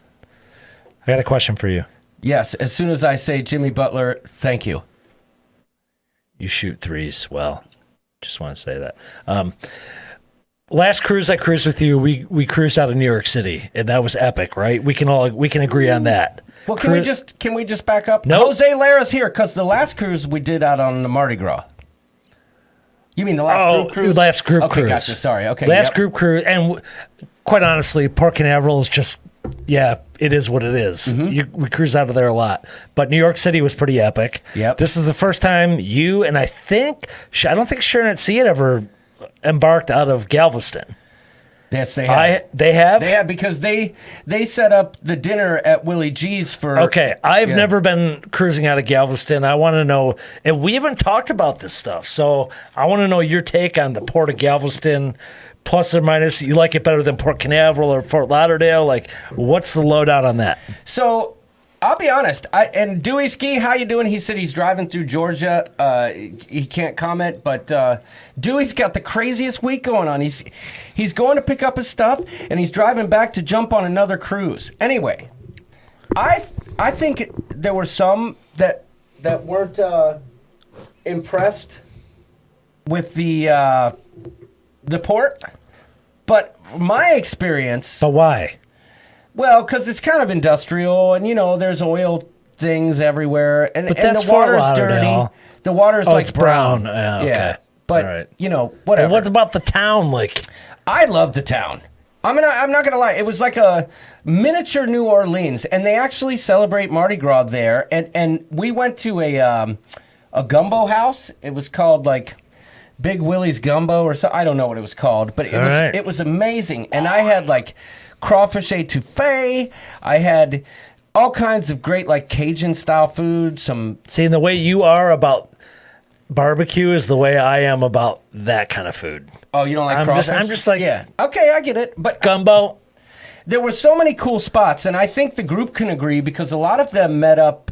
I got a question for you. Yes, as soon as I say Jimmy Butler, thank you. You shoot threes well. Just want to say that. Last cruise I cruised with you, we cruised out of New York City, and that was epic, right? We can agree on that. Well, can we just back up? No. Jose Lara's here because the last cruise we did out on the Mardi Gras. You mean the last group cruise? Last group cruise. Okay, gotcha. Sorry. Okay. Last group cruise, and quite honestly, Port Canaveral is just, it is what it is. Mm-hmm. We cruise out of there a lot, but New York City was pretty epic. Yep. This is the first time you and I don't think Sharon at Sea had ever embarked out of Galveston. Yes, they have. They have? They have because they set up the dinner at Willie G's for... Okay, I've never been cruising out of Galveston. I want to know, and we haven't talked about this stuff, so I want to know your take on the Port of Galveston, plus or minus. You like it better than Port Canaveral or Fort Lauderdale? Like, what's the lowdown on that? So... I'll be honest. And Dewey Ski, how you doing? He said he's driving through Georgia. He can't comment, but Dewey's got the craziest week going on. He's going to pick up his stuff, and he's driving back to jump on another cruise. Anyway, I think there were some that weren't impressed with the port, but my experience. But why? Well, because it's kind of industrial, and there's oil things everywhere, and that's the water's Fort dirty. Lauderdale. The water's like it's brown. Yeah. Okay. But All right. whatever. And what about the town? Like, I love the town. I'm not gonna lie. It was like a miniature New Orleans, and they actually celebrate Mardi Gras there. And we went to a gumbo house. It was called like Big Willie's Gumbo or so. I don't know what it was called, but it was amazing. And I had like crawfish etouffee. I had all kinds of great like Cajun style food. See, the way you are about barbecue is the way I am about that kind of food. Oh, you don't like crawfish? I'm just like, yeah. Okay, I get it. But gumbo. There were so many cool spots, and I think the group can agree because a lot of them met up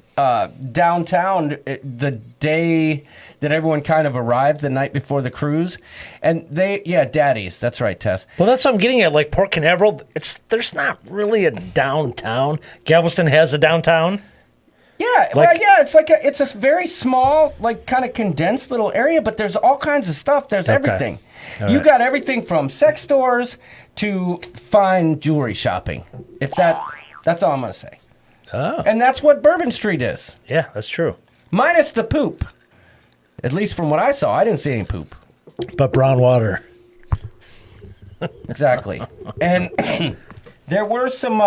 downtown the day that everyone kind of arrived, the night before the cruise. And Daddy's. That's right, Tess. Well, that's what I'm getting at. Like Port Canaveral, there's not really a downtown. Galveston has a downtown. Yeah, it's a very small, like kind of condensed little area, but there's all kinds of stuff. There's everything. You got everything from sex stores to fine jewelry shopping. That's all I'm gonna say. Oh. And that's what Bourbon Street is. Yeah, that's true. Minus the poop. At least from what I saw, I didn't see any poop. But brown water. Exactly. And there were some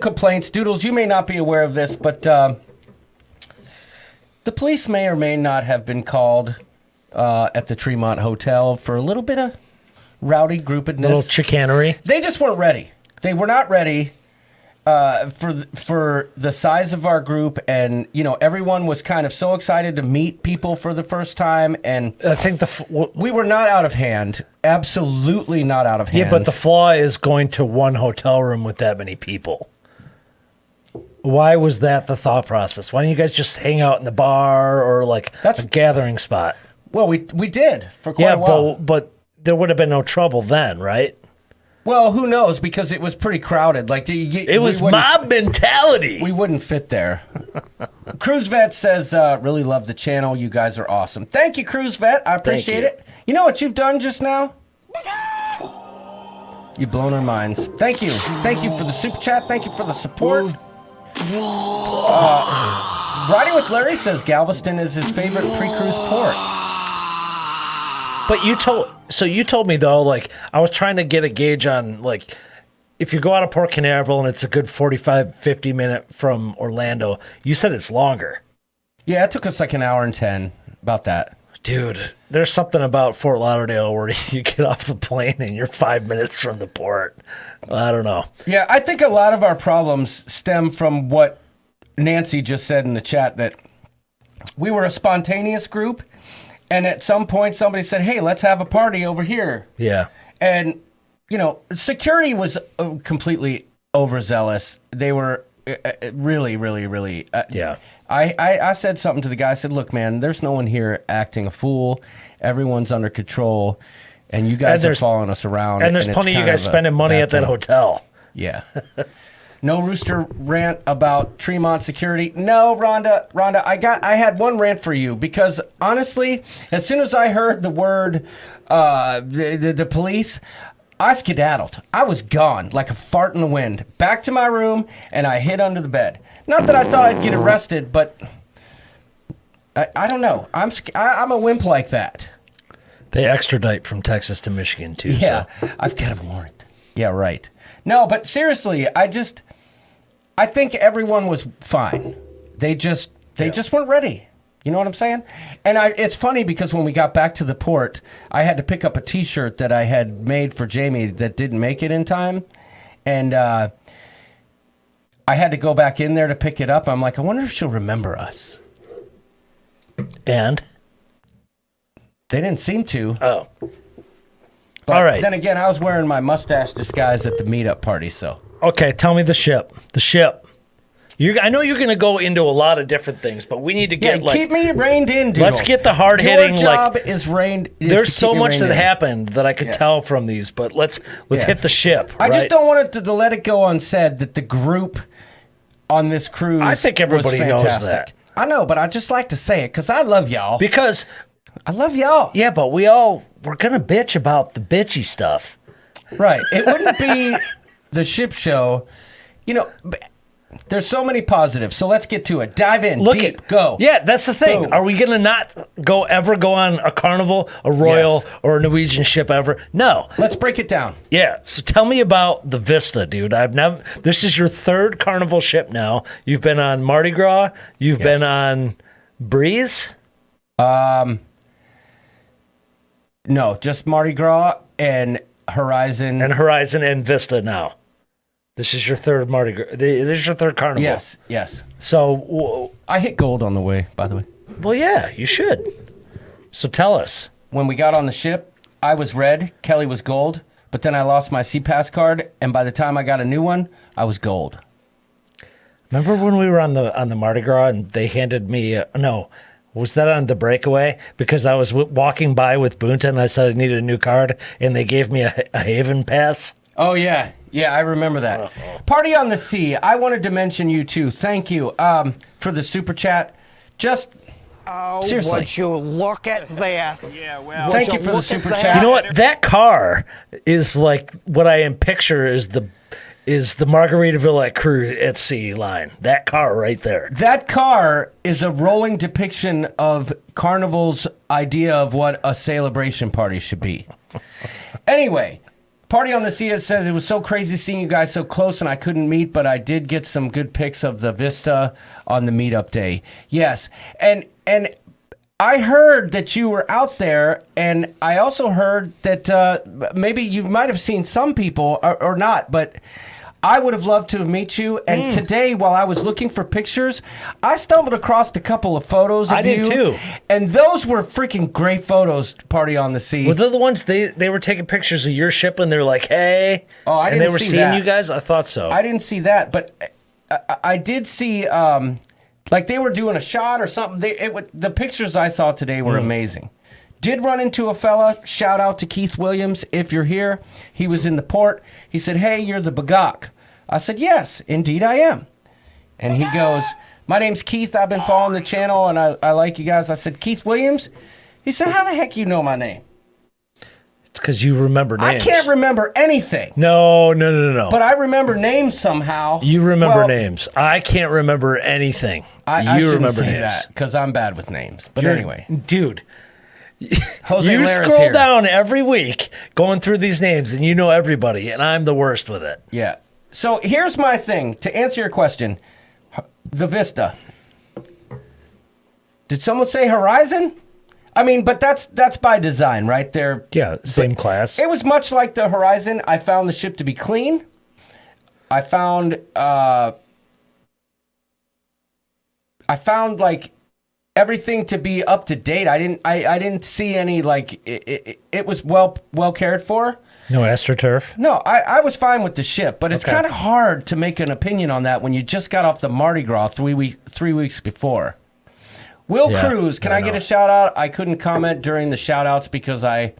complaints. Doodles, you may not be aware of this, but The police may or may not have been called at the Tremont Hotel for a little bit of rowdy groupedness. Little chicanery. They just weren't ready. They were not ready for the size of our group, and everyone was kind of so excited to meet people for the first time, and I think we were not out of hand. Absolutely not out of hand. Yeah, but the flaw is going to one hotel room with that many people. Why was that the thought process? Why don't you guys just hang out in the bar or that's a gathering spot? Well, we did for quite a while. But there would have been no trouble then, right? Well, who knows? Because it was pretty crowded. It was mob mentality. We wouldn't fit there. Cruise Vet says, really love the channel. You guys are awesome. Thank you, Cruise Vet. I appreciate it. You know what you've done just now? You've blown our minds. Thank you. Thank you for the super chat. Thank you for the support. Riding with Larry says Galveston is his favorite pre-cruise port. But you told me though, I was trying to get a gauge on if you go out of Port Canaveral and it's a good 45, 50 minute from Orlando, you said it's longer. Yeah, it took us an hour and 10, about that. Dude, there's something about Fort Lauderdale where you get off the plane and you're 5 minutes from the port. I don't know. Yeah, I think a lot of our problems stem from what Nancy just said in the chat, that we were a spontaneous group, and at some point somebody said, hey, let's have a party over here. Yeah. And, security was completely overzealous. They were really, really, really. Yeah. I said something to the guy. I said, look, man, there's no one here acting a fool. Everyone's under control. And you guys are following us around. And there's plenty of you guys spending money at that hotel. Yeah. No rooster rant about Tremont security. No, Rhonda, I had one rant for you, because honestly, as soon as I heard the word the police, I skedaddled. I was gone like a fart in the wind. Back to my room, and I hid under the bed. Not that I thought I'd get arrested, but I don't know. I'm a wimp like that. They extradite from Texas to Michigan, too. Yeah, so. I've got a warrant. Yeah, right. No, but seriously, I think everyone was fine. They just weren't ready. You know what I'm saying? And it's funny because when we got back to the port, I had to pick up a T-shirt that I had made for Jamie that didn't make it in time. And I had to go back in there to pick it up. I'm like, I wonder if she'll remember us. And? They didn't seem to. Oh. But all right. Then again, I was wearing my mustache disguise at the meetup party, so. Okay, tell me the ship. The ship. I know you're going to go into a lot of different things, but we need to get keep me reined in, dude. Let's get the hard hitting. Your job is reined. There's so much that happened that I could tell from these, but let's hit the ship. I just don't want it to let it go unsaid that the group on this cruise. I think everybody knows that. I know, but I just like to say it because I love y'all. Because I love y'all. Yeah, but we're gonna bitch about the bitchy stuff, right? It wouldn't be the ship show, There's so many positives, so let's get to it. Dive in, deep, go. Yeah, that's the thing. Boom. Are we going to not ever go on a Carnival, a Royal, or a Norwegian ship ever? No. Let's break it down. Yeah, so tell me about the Vista, dude. This is your third Carnival ship now. You've been on Mardi Gras. You've been on Breeze? No, just Mardi Gras and Horizon. And Vista now. This is your third Mardi Gras. This is your third Carnival. Yes. So I hit gold on the way, by the way. Well, yeah, you should. So tell us. When we got on the ship, I was red, Kelly was gold, but then I lost my SeaPass card, and by the time I got a new one, I was gold. Remember when we were on the Mardi Gras and they handed me was that on the breakaway? Because I was walking by with Boonta and I said I needed a new card, and they gave me a Haven pass. Oh, yeah. Yeah, I remember that. Party on the Sea. I wanted to mention you, too. Thank you for the super chat. Just seriously. Would you look at that? Yeah, well. Thank you for the super chat. You know what? That car is like what I picture is the Margaritaville at sea line. That car right there. That car is a rolling depiction of Carnival's idea of what a celebration party should be. Anyway, Party on the Sea says it was so crazy seeing you guys so close and I couldn't meet, but I did get some good pics of the vista on the meetup day. Yes, and I heard that you were out there, and I also heard that maybe you might have seen some people or not, but I would have loved to meet you. And today, while I was looking for pictures, I stumbled across a couple of photos of you. I did too. And those were freaking great photos, Party on the Sea. Were they the ones they were taking pictures of your ship and they're like, hey? Oh, I didn't see that. And they were seeing you guys? I thought so. I didn't see that, but I did see, like they were doing a shot or something. The pictures I saw today were amazing. Did run into a fella. Shout out to Keith Williams. If you're here, he was in the port. He said, hey, you're the Bagak. I said, yes, indeed I am. And he goes, my name's Keith. I've been following the channel, and I like you guys. I said, Keith Williams? He said, how the heck you know my name? It's because you remember names. I can't remember anything. No. But I remember names somehow. You remember names. I can't remember anything. I shouldn't say that because I'm bad with names. But anyway. Dude. Jose you Lara's scroll here. down every week going through these names and you know everybody, and I'm the worst with it. Yeah. So here's my thing. To answer your question, the Vista. Did someone say Horizon? I mean, but that's by design, right? Same class. It was much like the Horizon. I found the ship to be clean. I found like everything to be up to date. I didn't see any like it was well cared for. No AstroTurf? No, I was fine with the ship, but it's kind of hard to make an opinion on that when you just got off the Mardi Gras 3 weeks before. Will Cruz, can I get a shout out? I couldn't comment during the shout outs because I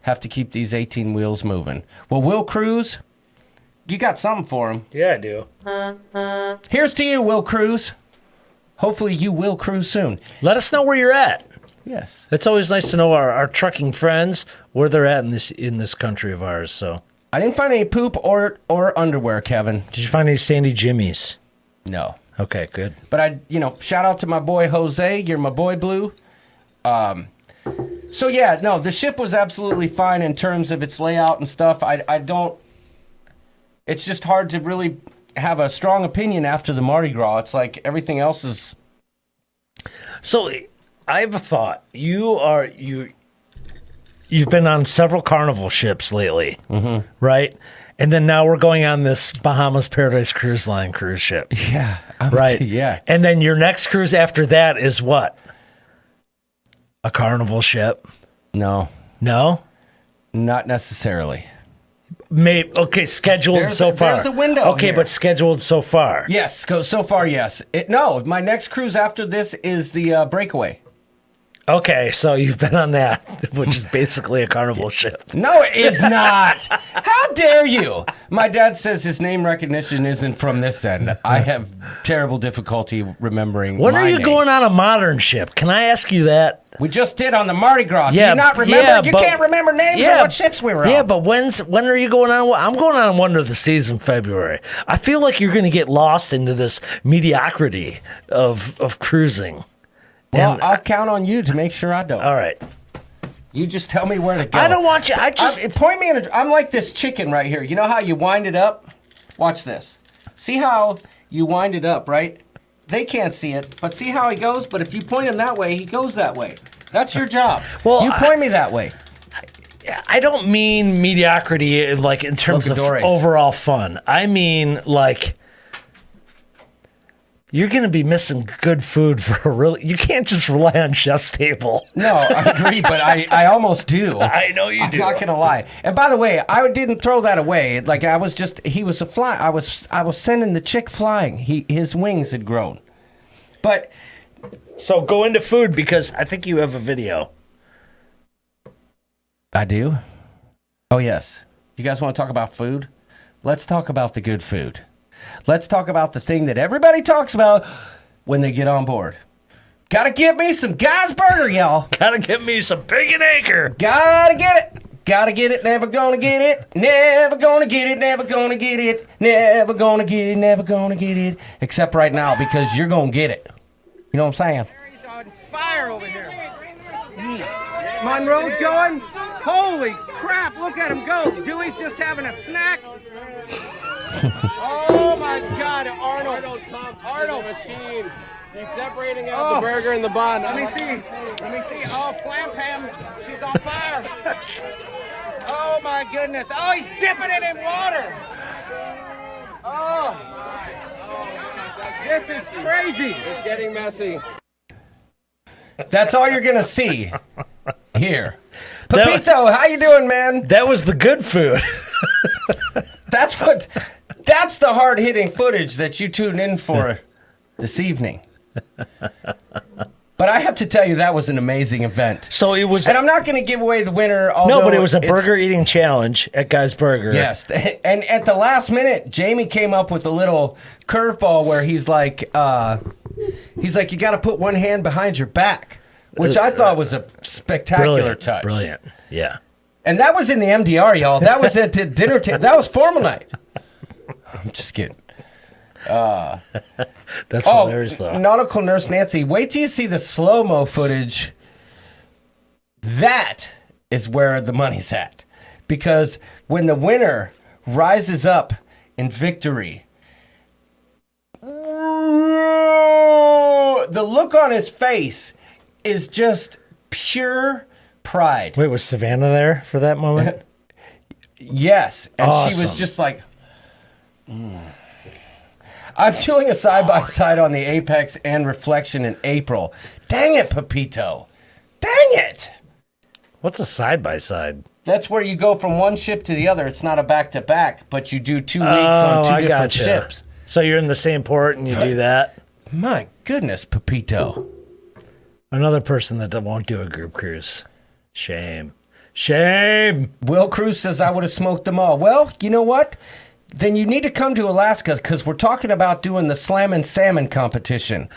have to keep these 18 wheels moving. Well, Will Cruz, you got something for him. Yeah, I do. Here's to you, Will Cruz. Hopefully you will cruise soon. Let us know where you're at. Yes. It's always nice to know our trucking friends where they're at in this country of ours. So I didn't find any poop or underwear, Kevin. Did you find any Sandy Jimmies? No. Okay, good. But shout out to my boy Jose. You're my boy, Blue. So yeah, no, the ship was absolutely fine in terms of its layout and stuff. I don't. It's just hard to really have a strong opinion after the Mardi Gras. It's like everything else is. So I have a thought. You've been on several Carnival ships lately, right? And then now we're going on this Bahamas Paradise Cruise Line cruise ship. Yeah. Right. Yeah. And then your next cruise after that is what? A Carnival ship? No. No? Not necessarily. Maybe. Okay, scheduled so far. There's a window. Okay, here. but scheduled so far. Yes, so far, yes. No, my next cruise after this is the Breakaway. Okay, so you've been on that, which is basically a Carnival ship. No, it is not. How dare you? My dad says his name recognition isn't from this end. I have terrible difficulty remembering When my are you name. going on a modern ship? Can I ask you that? We just did on the Mardi Gras. Yeah, Do you not remember? yeah, You but- can't remember names of what ships we were on. Yeah, but when are you going on? I'm going on one of the seas in February. I feel like you're going to get lost into this mediocrity of cruising. Well, And I'll count on you to make sure I don't. all right. You just tell me where to go. I don't want you. Point me in I'm like this chicken right here. You know how you wind it up? Watch this. See how you wind it up, right? They can't see it, but see how he goes? But if you point him that way, he goes that way. That's your job. Well, you point me that way. I don't mean mediocrity like in terms of Locadores. overall fun. I mean like you're going to be missing good food for a really. You can't just rely on chef's table. No, I agree, but I almost do. I know you do. I'm not going to lie. And by the way, I didn't throw that away. Like I was just he was a fly. I was sending the chick flying. His wings had grown. But So go into food because I think you have a video. I do? Oh, yes. You guys want to talk about food? Let's talk about the good food. Let's talk about the thing that everybody talks about when they get on board. Gotta get me some Guy's Burger, y'all. Gotta get me some bacon acre. Gotta get it. Gotta get it. Never gonna get it. Never gonna get it. Never gonna get it. Never gonna get it. Never gonna get it. Except right now because you're gonna get it. You know what I'm saying? He's on fire over here. Monroe's going. Holy crap, look at him go. Dewey's just having a snack. Oh my God, Arnold machine. He's separating out the burger and the bun. Let me see. Oh, Flam Pam, she's on fire. Oh my goodness. Oh, he's dipping it in water. Oh, this is crazy. It's getting messy. That's all you're gonna see here. Pepito, how you doing, man? That was the good food. That's the hard-hitting footage that you tuned in for this evening. But I have to tell you, that was an amazing event. So it was, and I'm not going to give away the winner. No, but it was a burger eating challenge at Guy's Burger. Yes, and at the last minute, Jamie came up with a little curveball where he's like, you got to put one hand behind your back, which I thought was a spectacular touch. Brilliant, yeah. And that was in the MDR, y'all. That was at the dinner table. That was formal night. I'm just kidding. That's hilarious, though. Nautical Nurse Nancy, wait till you see the slow-mo footage. That is where the money's at. Because when the winner rises up in victory, the look on his face is just pure pride. Wait, was Savannah there for that moment? Yes. And she was just like... I'm doing a side-by-side on the Apex and Reflection in April. Dang it, Pepito. Dang it. What's a side-by-side? That's where you go from one ship to the other. It's not a back-to-back, but you do 2 weeks on 2 different ships. So you're in the same port and you do that? My goodness, Pepito. Another person that won't do a group cruise. Shame. Shame. Will Cruz says, I would have smoked them all. Well, you know what? Then you need to come to Alaska because we're talking about doing the slammin' salmon competition.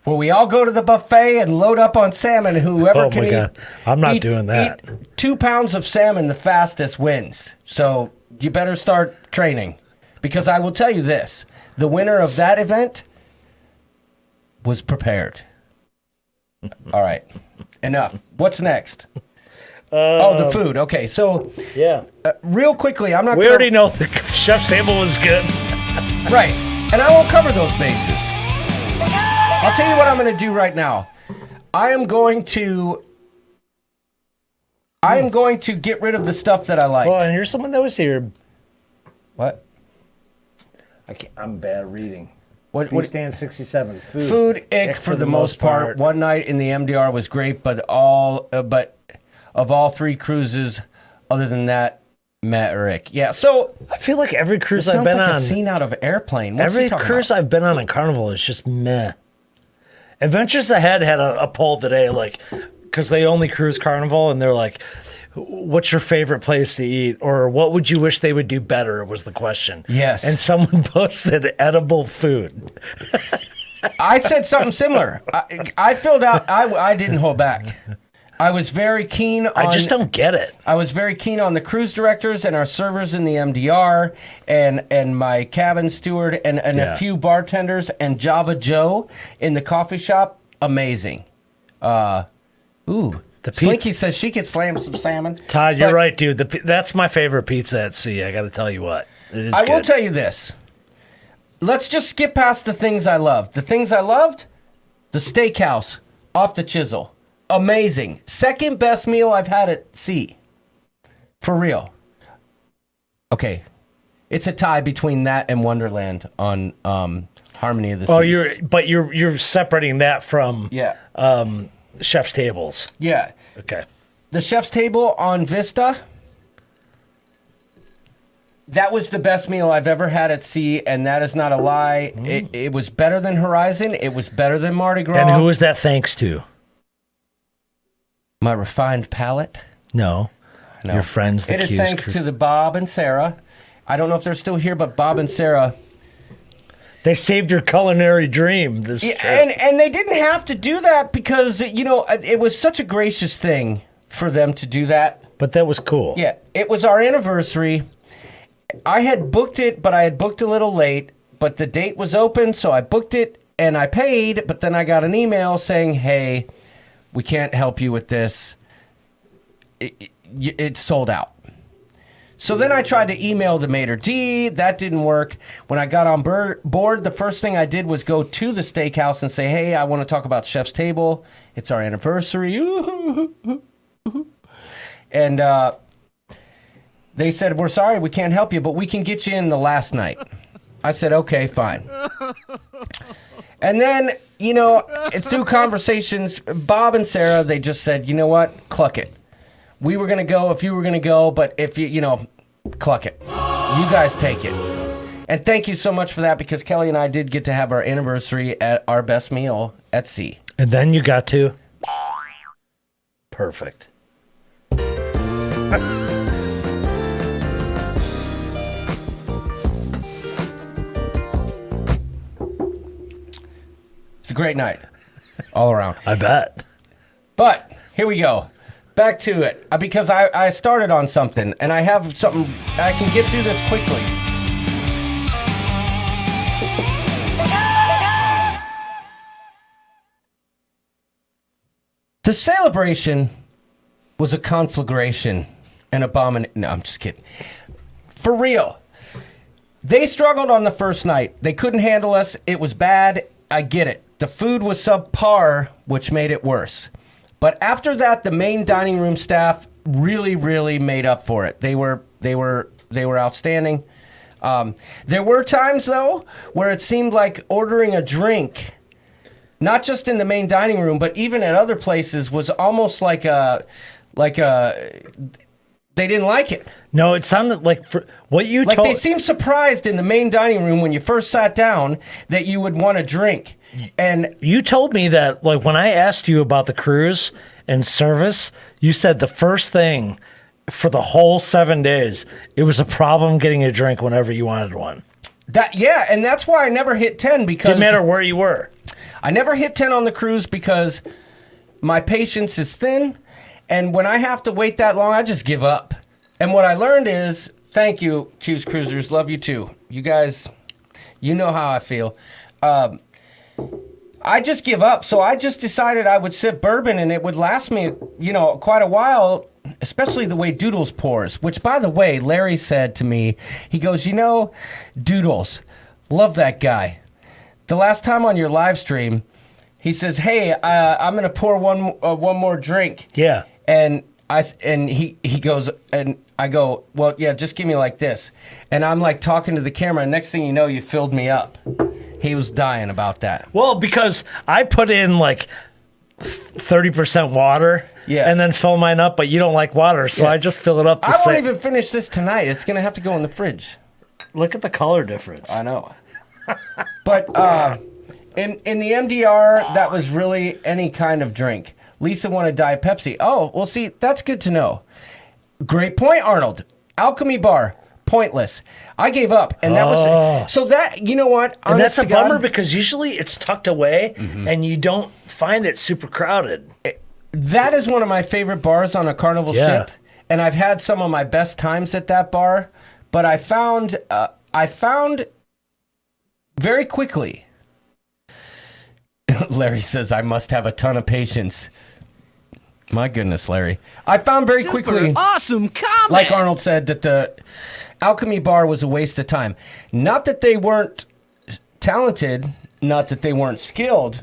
Where we all go to the buffet and load up on salmon. Whoever can eat. I'm not doing that. Eat 2 pounds of salmon the fastest wins. So you better start training. Because I will tell you this. The winner of that event was prepared. All right. Enough. What's next? The food. Okay, so yeah, real quickly, I'm not. We already know the chef's table was good, right? And I won't cover those bases. I'll tell you what I'm going to do right now. I am going to get rid of the stuff that I like. Well, and here's someone that was here. What? I'm bad at reading. What stand 67? Food ick for the most part. One night in the MDR was great, but of all 3 cruises, other than that, Matt or Rick. Yeah, so I feel like every cruise I've sounds been like on, a scene out of Airplane. What's every cruise I've been on in Carnival is just meh. Adventures Ahead had a poll today, like, because they only cruise Carnival, and they're like, what's your favorite place to eat? Or what would you wish they would do better was the question. Yes. And someone posted edible food. I said something similar. I filled out, I didn't hold back. I was very keen on... I just don't get it. I was very keen on the cruise directors and our servers in the MDR and my cabin steward and a few bartenders and Java Joe in the coffee shop. Amazing. Slinky says she could slam some salmon. Todd, you're right, dude. That's my favorite pizza at sea. I got to tell you what. It is I good. will tell you this. Let's just skip past the things I loved. The things I loved, the steakhouse off the Chisel. Amazing. Second best meal I've had at sea. For real. Okay. It's a tie between that and Wonderland on Harmony of the Seas. Oh, you're separating that from chef's tables. Yeah. Okay. The chef's table on Vista, that was the best meal I've ever had at sea, and that is not a lie. It was better than Horizon. It was better than Mardi Gras. And who was that thanks to? My refined palate. No. Your friends, the It is thanks to the Bob and Sarah. I don't know if they're still here, but Bob and Sarah... They saved your culinary dream this trip. And they didn't have to do that because, it was such a gracious thing for them to do that. But that was cool. Yeah. It was our anniversary. I had booked it, but I had booked a little late. But the date was open, so I booked it and I paid. But then I got an email saying, hey... We can't help you with this. It's sold out. So then I tried to email the maitre d'. That didn't work. When I got on board, the first thing I did was go to the steakhouse and say, hey, I want to talk about Chef's Table. It's our anniversary. And they said, we're sorry, we can't help you, but we can get you in the last night. I said, okay, fine. And then, you know, through conversations, Bob and Sarah, they just said, you know what, cluck it. We were going to go if you were going to go, but if you know, cluck it. You guys take it. And thank you so much for that, because Kelly and I did get to have our anniversary at our best meal at sea. And then you got to? Perfect. It's a great night all around. I bet. But here we go. Back to it. Because I started on something, and I have something. I can get through this quickly. The celebration was a conflagration, an abomination. No, I'm just kidding. For real. They struggled on the first night. They couldn't handle us. It was bad. I get it. The food was subpar, which made it worse. But after that, the main dining room staff really, really made up for it. They were outstanding. There were times though where it seemed like ordering a drink, not just in the main dining room, but even at other places, was almost like a they didn't like it. No, it sounded like what you like told. They seemed surprised in the main dining room when you first sat down that you would want a drink. And you told me that, like, when I asked you about the cruise and service, you said the first thing for the whole 7 days, it was a problem getting a drink whenever you wanted one. And that's why I never hit 10, because didn't matter where you were. I never hit 10 on the cruise because my patience is thin, and when I have to wait that long, I just give up. And what I learned is, thank you, Q's Cruisers, love you too. You guys, you know how I feel. I just give up. So I just decided I would sip bourbon, and it would last me, quite a while, especially the way Doodles pours, which, by the way, Larry said to me, he goes, Doodles, love that guy. The last time on your live stream, he says, hey, I'm going to pour one more drink. Yeah. And he goes, and I go, well, yeah, just give me like this. And I'm like talking to the camera, and next thing you know, you filled me up. He was dying about that. Well, because I put in like 30% water, and then fill mine up, but you don't like water, so I just fill it up. I won't even finish this tonight. It's gonna have to go in the fridge. Look at the color difference. I know. But in the MDR, that was really any kind of drink. Lisa wanted Diet Pepsi. Oh, well, see, that's good to know. Great point, Arnold. Alchemy Bar. Pointless. I gave up, and that was so that, you know what? And that's a bummer, because usually it's tucked away, and you don't find it super crowded. That is one of my favorite bars on a Carnival ship, and I've had some of my best times at that bar. But I found very quickly. Larry says I must have a ton of patience. My goodness, Larry. I found very quickly, awesome comment. like Arnold said, that the Alchemy Bar was a waste of time. Not that they weren't talented, not that they weren't skilled.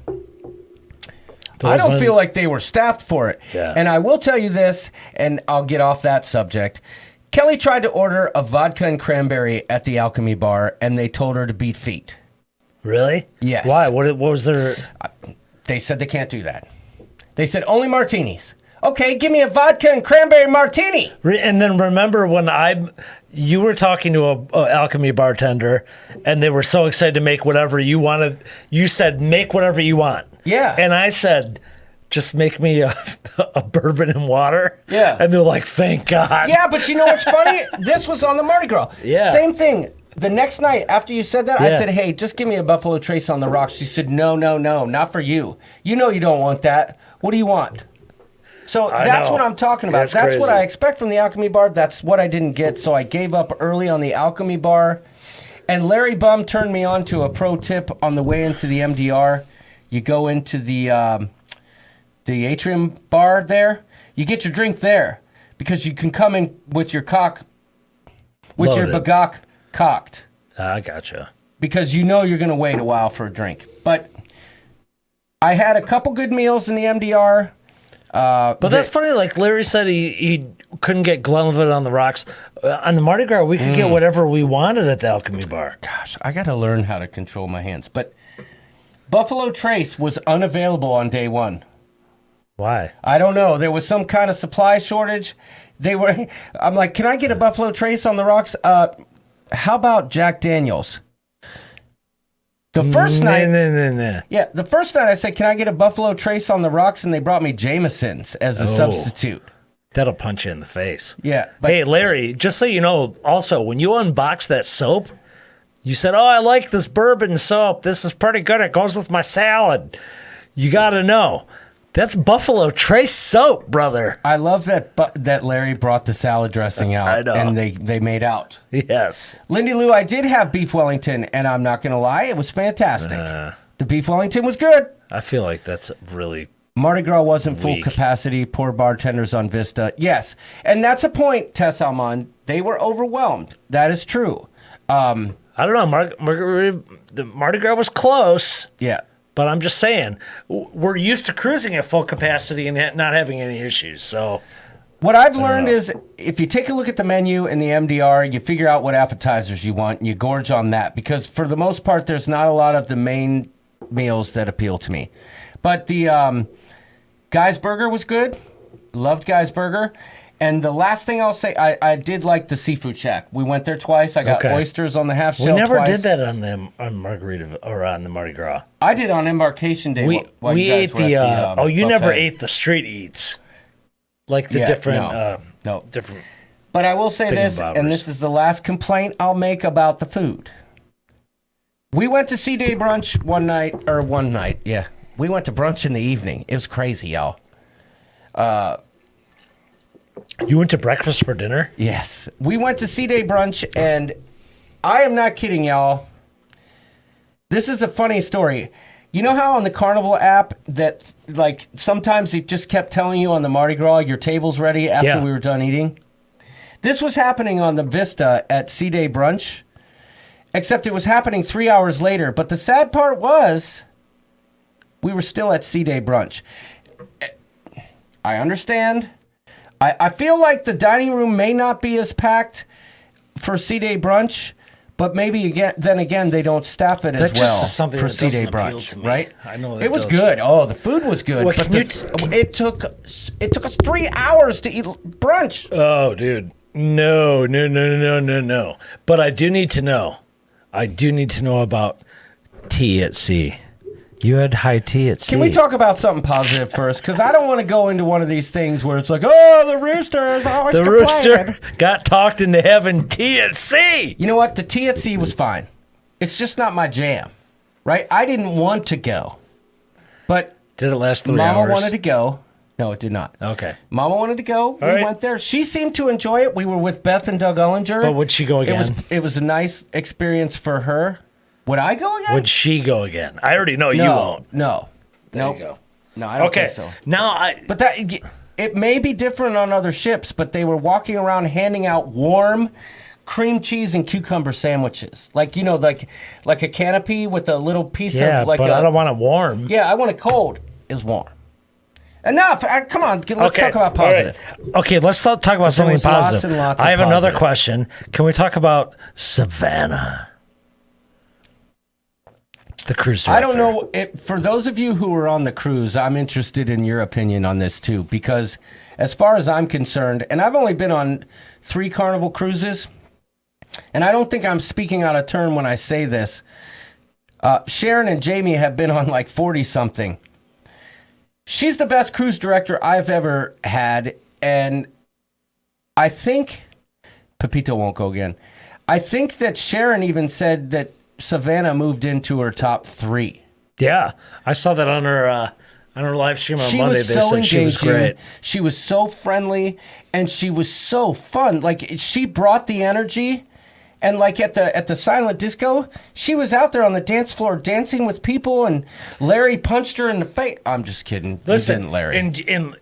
I don't feel like they were staffed for it. Yeah. And I will tell you this, and I'll get off that subject. Kelly tried to order a vodka and cranberry at the Alchemy Bar, and they told her to beat feet. Really? Yes. Why? What was their... They said they can't do that. They said only martinis. Okay, give me a vodka and cranberry martini. And then remember when you were talking to a Alchemy bartender, and they were so excited to make whatever you wanted. You said, make whatever you want. Yeah. And I said, just make me a bourbon and water. Yeah. And they're like, thank God. Yeah, but you know what's funny? This was on the Mardi Gras. Yeah. Same thing. The next night after you said that, I said, hey, just give me a Buffalo Trace on the rocks. She said, no, not for you. You know you don't want that. What do you want? So that's what I'm talking about. That's what I expect from the Alchemy Bar. That's what I didn't get. So I gave up early on the Alchemy Bar. And Larry Bum turned me on to a pro tip on the way into the MDR. You go into the the atrium bar there, you get your drink there because you can come in with your Loaded. your bagok cocked I gotcha. because you know you're going to wait a while for a drink. But I had a couple good meals in the MDR. But that's funny. Like Larry said, he couldn't get Glenlivet on the rocks. On the Mardi Gras, we could get whatever we wanted at the Alchemy Bar. Gosh, I got to learn how to control my hands. But Buffalo Trace was unavailable on day one. Why? I don't know. There was some kind of supply shortage. I'm like, can I get a Buffalo Trace on the rocks? How about Jack Daniels? The first night, yeah, the first night I said, can I get a Buffalo Trace on the rocks? And they brought me Jameson's as a substitute. That'll punch you in the face. Yeah. But Hey, Larry, just so you know, also, when you unboxed that soap, you said, oh, I like this bourbon soap. This is pretty good. It goes with my salad. You got to know. That's Buffalo Trace soap, brother. I love that Larry brought the salad dressing out. I know. And they made out. Yes. Lindy Lou, I did have beef Wellington, and I'm not going to lie, it was fantastic. The beef Wellington was good. I feel like that's really... Mardi Gras wasn't full Weak. capacity. Poor bartenders on Vista. Yes. And that's a point, Tess Almond. They were overwhelmed. That is true. I don't know. The Mardi Gras was close. Yeah. But I'm just saying, we're used to cruising at full capacity and not having any issues. So What I've learned is if you take a look at the menu in the MDR, you figure out what appetizers you want and you gorge on that. Because for the most part, there's not a lot of the main meals that appeal to me. But the Guy's Burger was good. Loved Guy's Burger. And the last thing I'll say, I did like the Seafood Shack. We went there twice. I got oysters on the half shell. We never twice. did that on Margarita or on the Mardi Gras. I did on Embarkation Day. We you guys ate were at the, you never buffet. ate the street eats, like the different no. different. But I will say this, Thingamabobbers. and this is the last complaint I'll make about the food. We went to C-Day brunch one night. Yeah, we went to brunch in the evening. It was crazy, y'all. You went to breakfast for dinner? Yes. We went to C-Day brunch, and I am not kidding, y'all. This is a funny story. You know how on the Carnival app that, like, sometimes it just kept telling you on the Mardi Gras, your table's ready after we were done eating? This was happening on the Vista at C-Day brunch, except it was happening 3 hours later. But the sad part was we were still at C-Day brunch. I understand. I feel like the dining room may not be as packed for C-Day brunch, but maybe then again they don't staff it as well for C-Day brunch, right? I know that it was good. Oh, the food was good, Well, but it took us 3 hours to eat brunch. Oh, dude, no. But I do need to know. About tea at sea. You had high tea at sea. Can we talk about something positive first? Because I don't want to go into one of these things where it's like, oh, the rooster is always complaining. Rooster got talked into having tea at sea. You know what? The tea at sea was fine. It's just not my jam, right? I didn't want to go, but did it last 3 Mama hours? wanted to go. No, it did not. Okay. Mama wanted to go. We went there. She seemed to enjoy it. We were with Beth and Doug Ullinger. But would she go again? It was a nice experience for her. Would I go again? Would she go again? I already know you won't. No. There you go. No, I don't think so. Now But it may be different on other ships, but they were walking around handing out warm cream cheese and cucumber sandwiches. Like, like a canopy with a little piece of like but I don't want it warm. Yeah, I want it cold. Is warm. Enough. Come on. Let's talk about positive. Right. Okay, let's talk about something was lots positive. and lots of I have another positive. question. Can we talk about Savannah? The cruise director. I don't know. For those of you who were on the cruise, I'm interested in your opinion on this too, because as far as I'm concerned, and I've only been on 3 Carnival cruises, and I don't think I'm speaking out of turn when I say this. Sharon and Jamie have been on like 40-something. She's the best cruise director I've ever had, and I think Pepito won't go again. I think that Sharon even said that Savannah moved into her top 3. Yeah, I saw that on her live stream on She Monday. was They so said engaging. she was great. She was so friendly, and she was so fun. Like, she brought the energy, And like at the silent disco, she was out there on the dance floor dancing with people, and Larry punched her in the face. I'm just kidding. Listen, you didn't, Larry.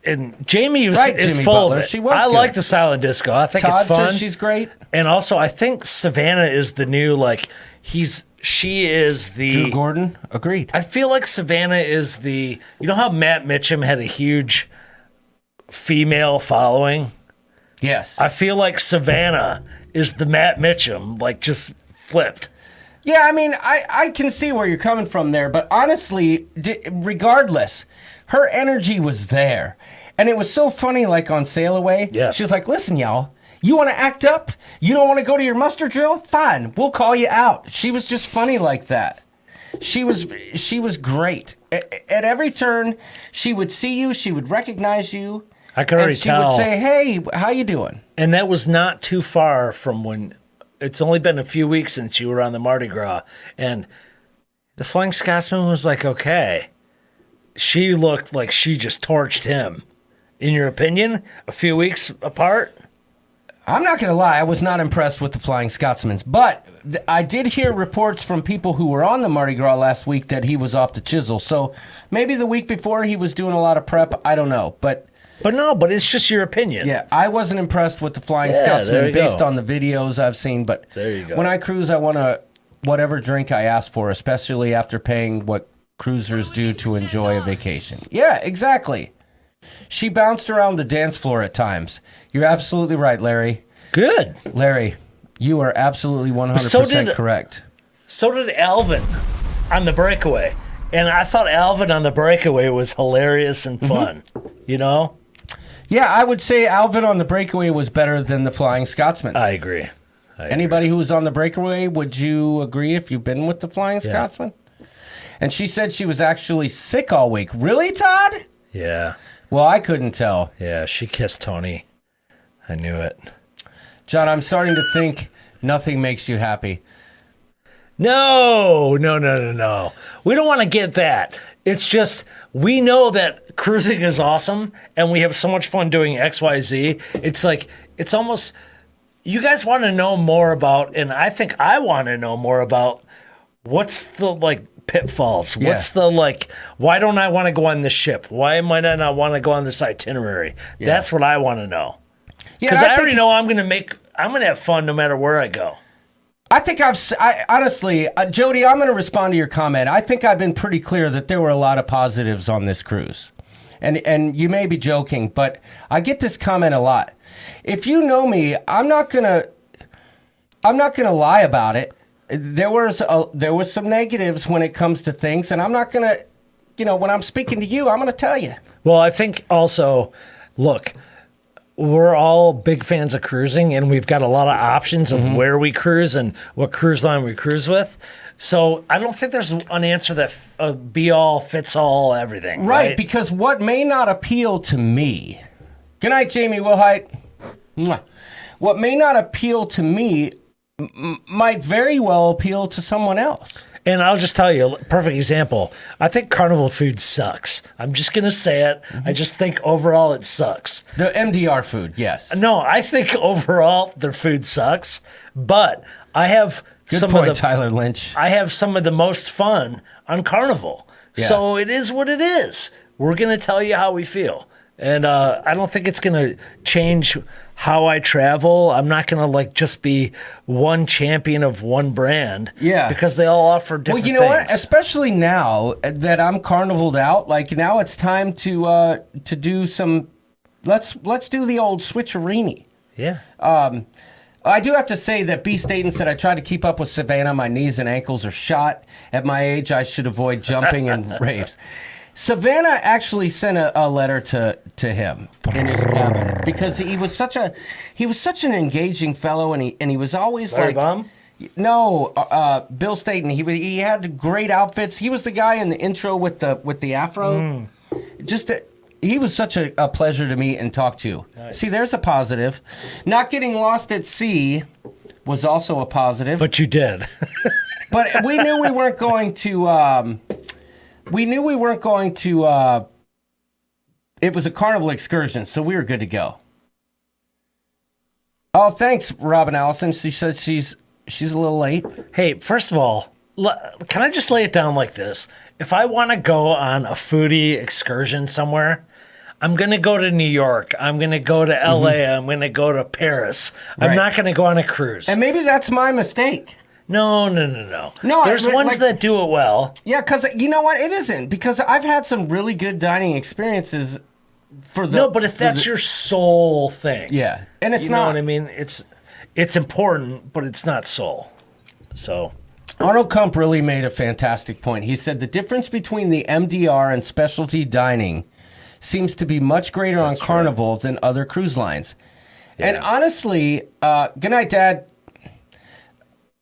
And Jamie is Jimmy full Butler. of it. She was I good. like the silent disco. I think Todd it's fun. says she's great. And also, I think Savannah is the new she is the Drew Gordon, agreed. I feel like Savannah is the. You know how Matt Mitchum had a huge female following? Yes. I feel like Savannah is the Matt Mitchum, like just flipped. Yeah, I mean, I can see where you're coming from there, but honestly, regardless, her energy was there. And it was so funny, like on Sail Away. Yeah. She was like, listen, y'all, you want to act up? You don't want to go to your muster drill? Fine, we'll call you out. She was just funny like that. She was great. At every turn, she would see you, she would recognize you. I could already tell. And she would say, hey, how you doing? And that was not too far from when it's only been a few weeks since you were on the Mardi Gras. And the Flying Scotsman was like, okay. She looked like she just torched him. In your opinion, a few weeks apart? I'm not going to lie, I was not impressed with the Flying Scotsman. But I did hear reports from people who were on the Mardi Gras last week that he was off the chisel. So maybe the week before he was doing a lot of prep. I don't know. But it's just your opinion. yeah, I wasn't impressed with the Flying there Scotsman you based go. on the videos I've seen. But There you go. when I cruise, I want whatever drink I ask for, especially after paying what cruisers do to enjoy a vacation. Yeah, exactly. She bounced around the dance floor at times. You're absolutely right, Larry. Good. Larry, you are absolutely 100% correct. So did Alvin on the breakaway. And I thought Alvin on the breakaway was hilarious and fun. You know? Yeah, I would say Alvin on the breakaway was better than the Flying Scotsman. I agree. Anybody who was on the breakaway, would you agree if you've been with the Flying Scotsman? And she said she was actually sick all week. Really, Todd? Yeah. Well, I couldn't tell. Yeah, she kissed Tony. I knew it. John, I'm starting to think nothing makes you happy. No. We don't want to get that. It's just, we know that cruising is awesome and we have so much fun doing XYZ. It's like, it's almost, you guys want to know more about, and I think I want to know more about what's the pitfalls. Yeah. What's the why don't I want to go on this ship? Why might I not want to go on this itinerary? Yeah. That's what I want to know. Yeah, Because I already know I'm going to have fun no matter where I go. I think honestly, Jody, I'm going to respond to your comment. I think I've been pretty clear that there were a lot of positives on this cruise. And you may be joking, but I get this comment a lot. If you know me, I'm not going to lie about it. There was some negatives when it comes to things, and I'm not going to, when I'm speaking to you, I'm going to tell you. Well, I think also, look, we're all big fans of cruising, and we've got a lot of options of where we cruise and what cruise line we cruise with. So I don't think there's an answer that be all, fits all, everything. Right, because what may not appeal to me. Good night, Jamie Wilhite. Mwah. What may not appeal to me might very well appeal to someone else. And I'll just tell you, perfect example. I think Carnival food sucks. I'm just going to say it. I just think overall it sucks. The MDR food, yes. No, I think overall their food sucks. But I have Good point, Tyler Lynch. I have some of the most fun on Carnival. Yeah. So it is what it is. We're going to tell you how we feel. And I don't think it's going to change how I travel. I'm not going to just be one champion of one brand. Yeah. Because they all offer different things. Well, you know what? Especially now that I'm carnivaled out, now it's time to do some. Let's do the old switcherini. Yeah. I do have to say that B. Staten said I tried to keep up with Savannah. My knees and ankles are shot. At my age, I should avoid jumping and raves. Savannah actually sent a letter to him in his cabin because he was such an engaging fellow, and he was always Larry Baum? No, Bill Staten. He had great outfits. He was the guy in the intro with the afro. He was such a pleasure to meet and talk to. Nice. See, there's a positive. Not getting lost at sea was also a positive. But you did. But we knew we weren't going to. It was a Carnival excursion, so we were good to go. Oh, thanks, Robin Allison. She said she's she's a little late. Hey, first of all, can I just lay it down like this? If I want to go on a foodie excursion somewhere, I'm going to go to New York. I'm going to go to LA. I'm going to go to Paris. Right. I'm not going to go on a cruise. And maybe that's my mistake. No. No, There's ones that do it well. Yeah, because you know what? It isn't. Because I've had some really good dining experiences for the... No, but if that's your sole thing. Yeah, and it's you not... know what I mean? It's important, but it's not sole. So... Arnold Kump really made a fantastic point. He said the difference between the MDR and specialty dining seems to be much greater on Carnival than other cruise lines. Yeah. And honestly, good night, Dad.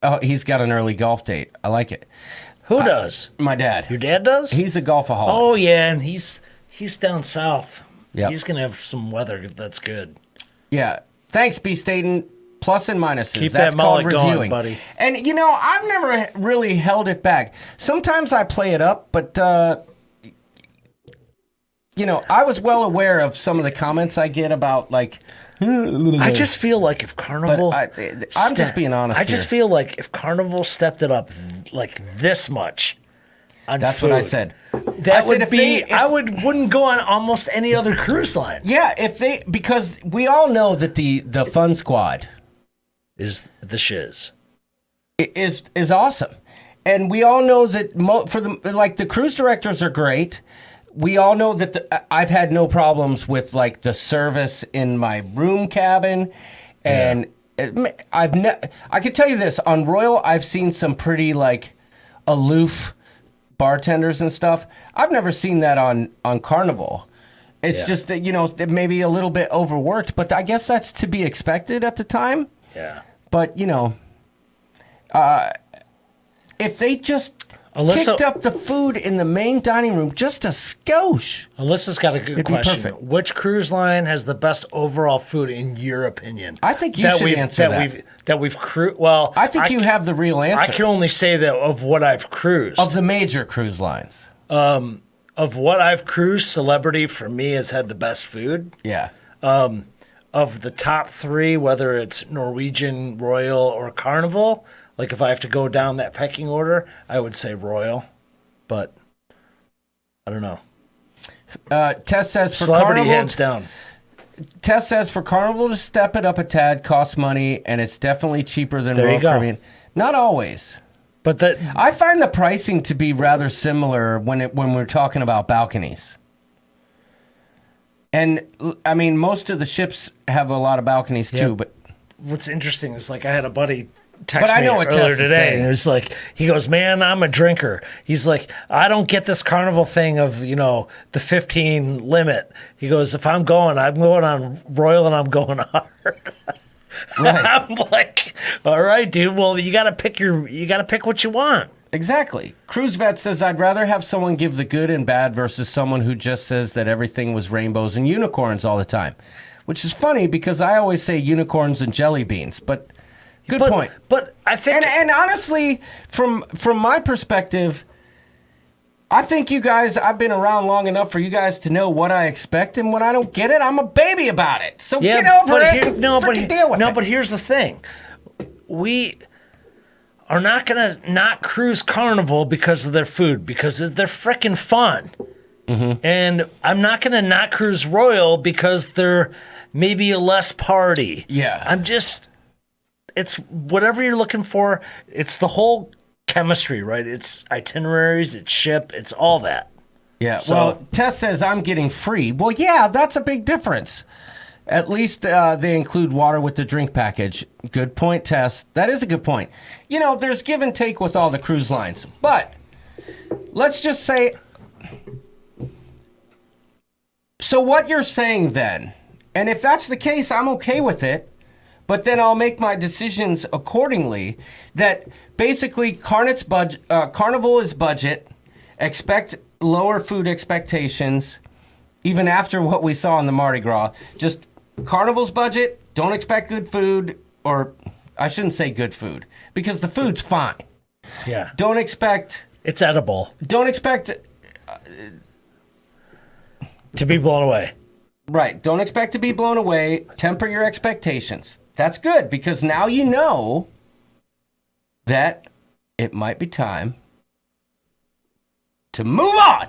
Oh, he's got an early golf date. I like it. Who does? My dad. Your dad does? He's a golfaholic. Oh, yeah, and he's down south. Yep. He's going to have some weather that's good. Yeah. Thanks, B. Staten. Plus and minuses. Keep That's that called mullet reviewing. going, buddy. And, you know, I've never really held it back. Sometimes I play it up, but, you know, I was well aware of some of the comments I get about, like... I just feel like if Carnival... I'm just being honest I just feel like if Carnival stepped it up like this much on That's food, what I said. That would be... I wouldn't go on almost any other cruise line. Yeah, because we all know that the Fun Squad... is the shiz. Is awesome. And we all know that the cruise directors are great. We all know that I've had no problems with like the service in my room cabin, and I can tell you this, on Royal I've seen some pretty like aloof bartenders and stuff. I've never seen that on Carnival. It's just that, you know, maybe a little bit overworked, but I guess that's to be expected at the time. Yeah. But, you know, if they just kicked up the food in the main dining room just a skosh. Alyssa's got a good question. Perfect. Which cruise line has the best overall food in your opinion? I think you should answer that. Well, I think you have the real answer. I can only say that of what I've cruised. Of the major cruise lines. Of what I've cruised, Celebrity for me has had the best food. Yeah. Of the top three, whether it's Norwegian, Royal, or Carnival, like if I have to go down that pecking order, I would say Royal, but I don't know. Tess says for Celebrity, Carnival, hands down. Tess says for Carnival to step it up a tad costs money, and it's definitely cheaper than Royal Caribbean. Not always. But I find the pricing to be rather similar when we're talking about balconies. And I mean, most of the ships have a lot of balconies too. But what's interesting is like I had a buddy text me what earlier Tess is today, saying. and it was like he goes, "Man, I'm a drinker." He's like, "I don't get this Carnival thing of the 15 limit." He goes, "If I'm going on Royal and I'm going hard." Right. I'm like, "All right, dude. Well, you got to pick what you want." Exactly. Cruise Vet says, I'd rather have someone give the good and bad versus someone who just says that everything was rainbows and unicorns all the time. Which is funny because I always say unicorns and jelly beans, but good point. But I think... And honestly, from my perspective, I think you guys, I've been around long enough for you guys to know what I expect, and when I don't get it, I'm a baby about it. So get over it and deal with it. No, but here's the thing. We... are not going to not cruise Carnival because of their food, because they're freaking fun. Mm-hmm. And I'm not going to not cruise Royal because they're maybe a less party. Yeah. It's whatever you're looking for. It's the whole chemistry, right? It's itineraries, it's ship, it's all that. Yeah. So, well, Tess says I'm getting free. Well, yeah, that's a big difference. At least they include water with the drink package. Good point, Tess. That is a good point. You know, there's give and take with all the cruise lines. But let's just say... So what you're saying then, and if that's the case, I'm okay with it, but then I'll make my decisions accordingly, that basically Carnival is budget, expect lower food expectations, even after what we saw in the Mardi Gras. Just Carnival's budget, don't expect good food, or I shouldn't say good food, because the food's fine. Yeah. Don't expect... It's edible. Don't expect... to be blown away. Right. Don't expect to be blown away. Temper your expectations. That's good, because now you know that it might be time to move on.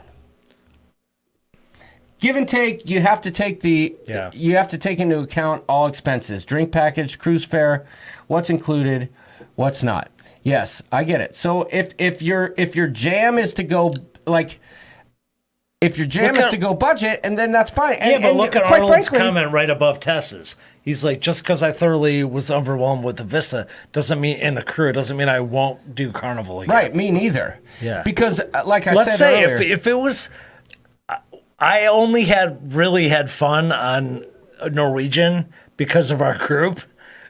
Give and take, you have to take you have to take into account all expenses, drink package, cruise fare, what's included, what's not. Yes, I get it. So if your jam is to go to go budget, and then that's fine. And, but look at quite Arnold's frankly, comment right above Tess's. He's like, just because I thoroughly was overwhelmed with the Vista doesn't mean, and the crew, doesn't mean I won't do Carnival again. Right, me neither. Yeah. Because like I Let's said say earlier, if it was, I only really had fun on Norwegian because of our group.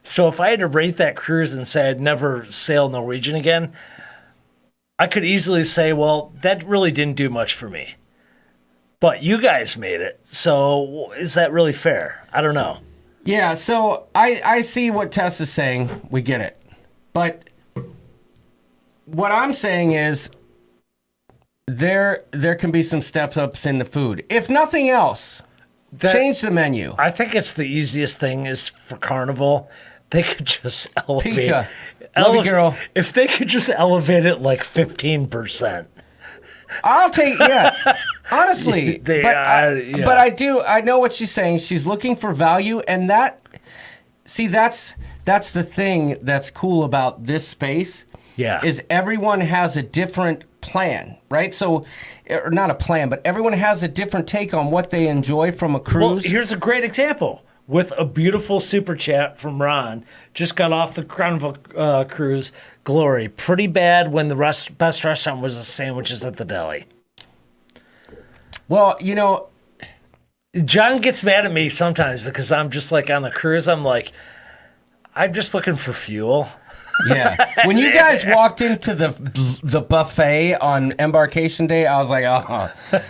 So if I had to rate that cruise and say I'd never sail Norwegian again, I could easily say, well, that really didn't do much for me. But you guys made it, so is that really fair? I don't know. yeah, so I see what Tess is saying. We get it. But what I'm saying is there can be some steps ups in the food. If nothing else, change the menu. I think it's the easiest thing is for Carnival. They could just elevate. Pika, love you, girl. If they could just elevate it like 15%. I'll take, honestly. But I know what she's saying. She's looking for value, and that's the thing that's cool about this space. Yeah. Is everyone has a different plan, right? So, or not a plan, but everyone has a different take on what they enjoy from a cruise. Well, here's a great example with a beautiful super chat from Ron. Just got off the Carnival cruise. Glory. Pretty bad when the best restaurant was the sandwiches at the deli. Well, John gets mad at me sometimes because I'm just like on the cruise. I'm like, I'm just looking for fuel. yeah. When you guys walked into the buffet on embarkation day, I was like,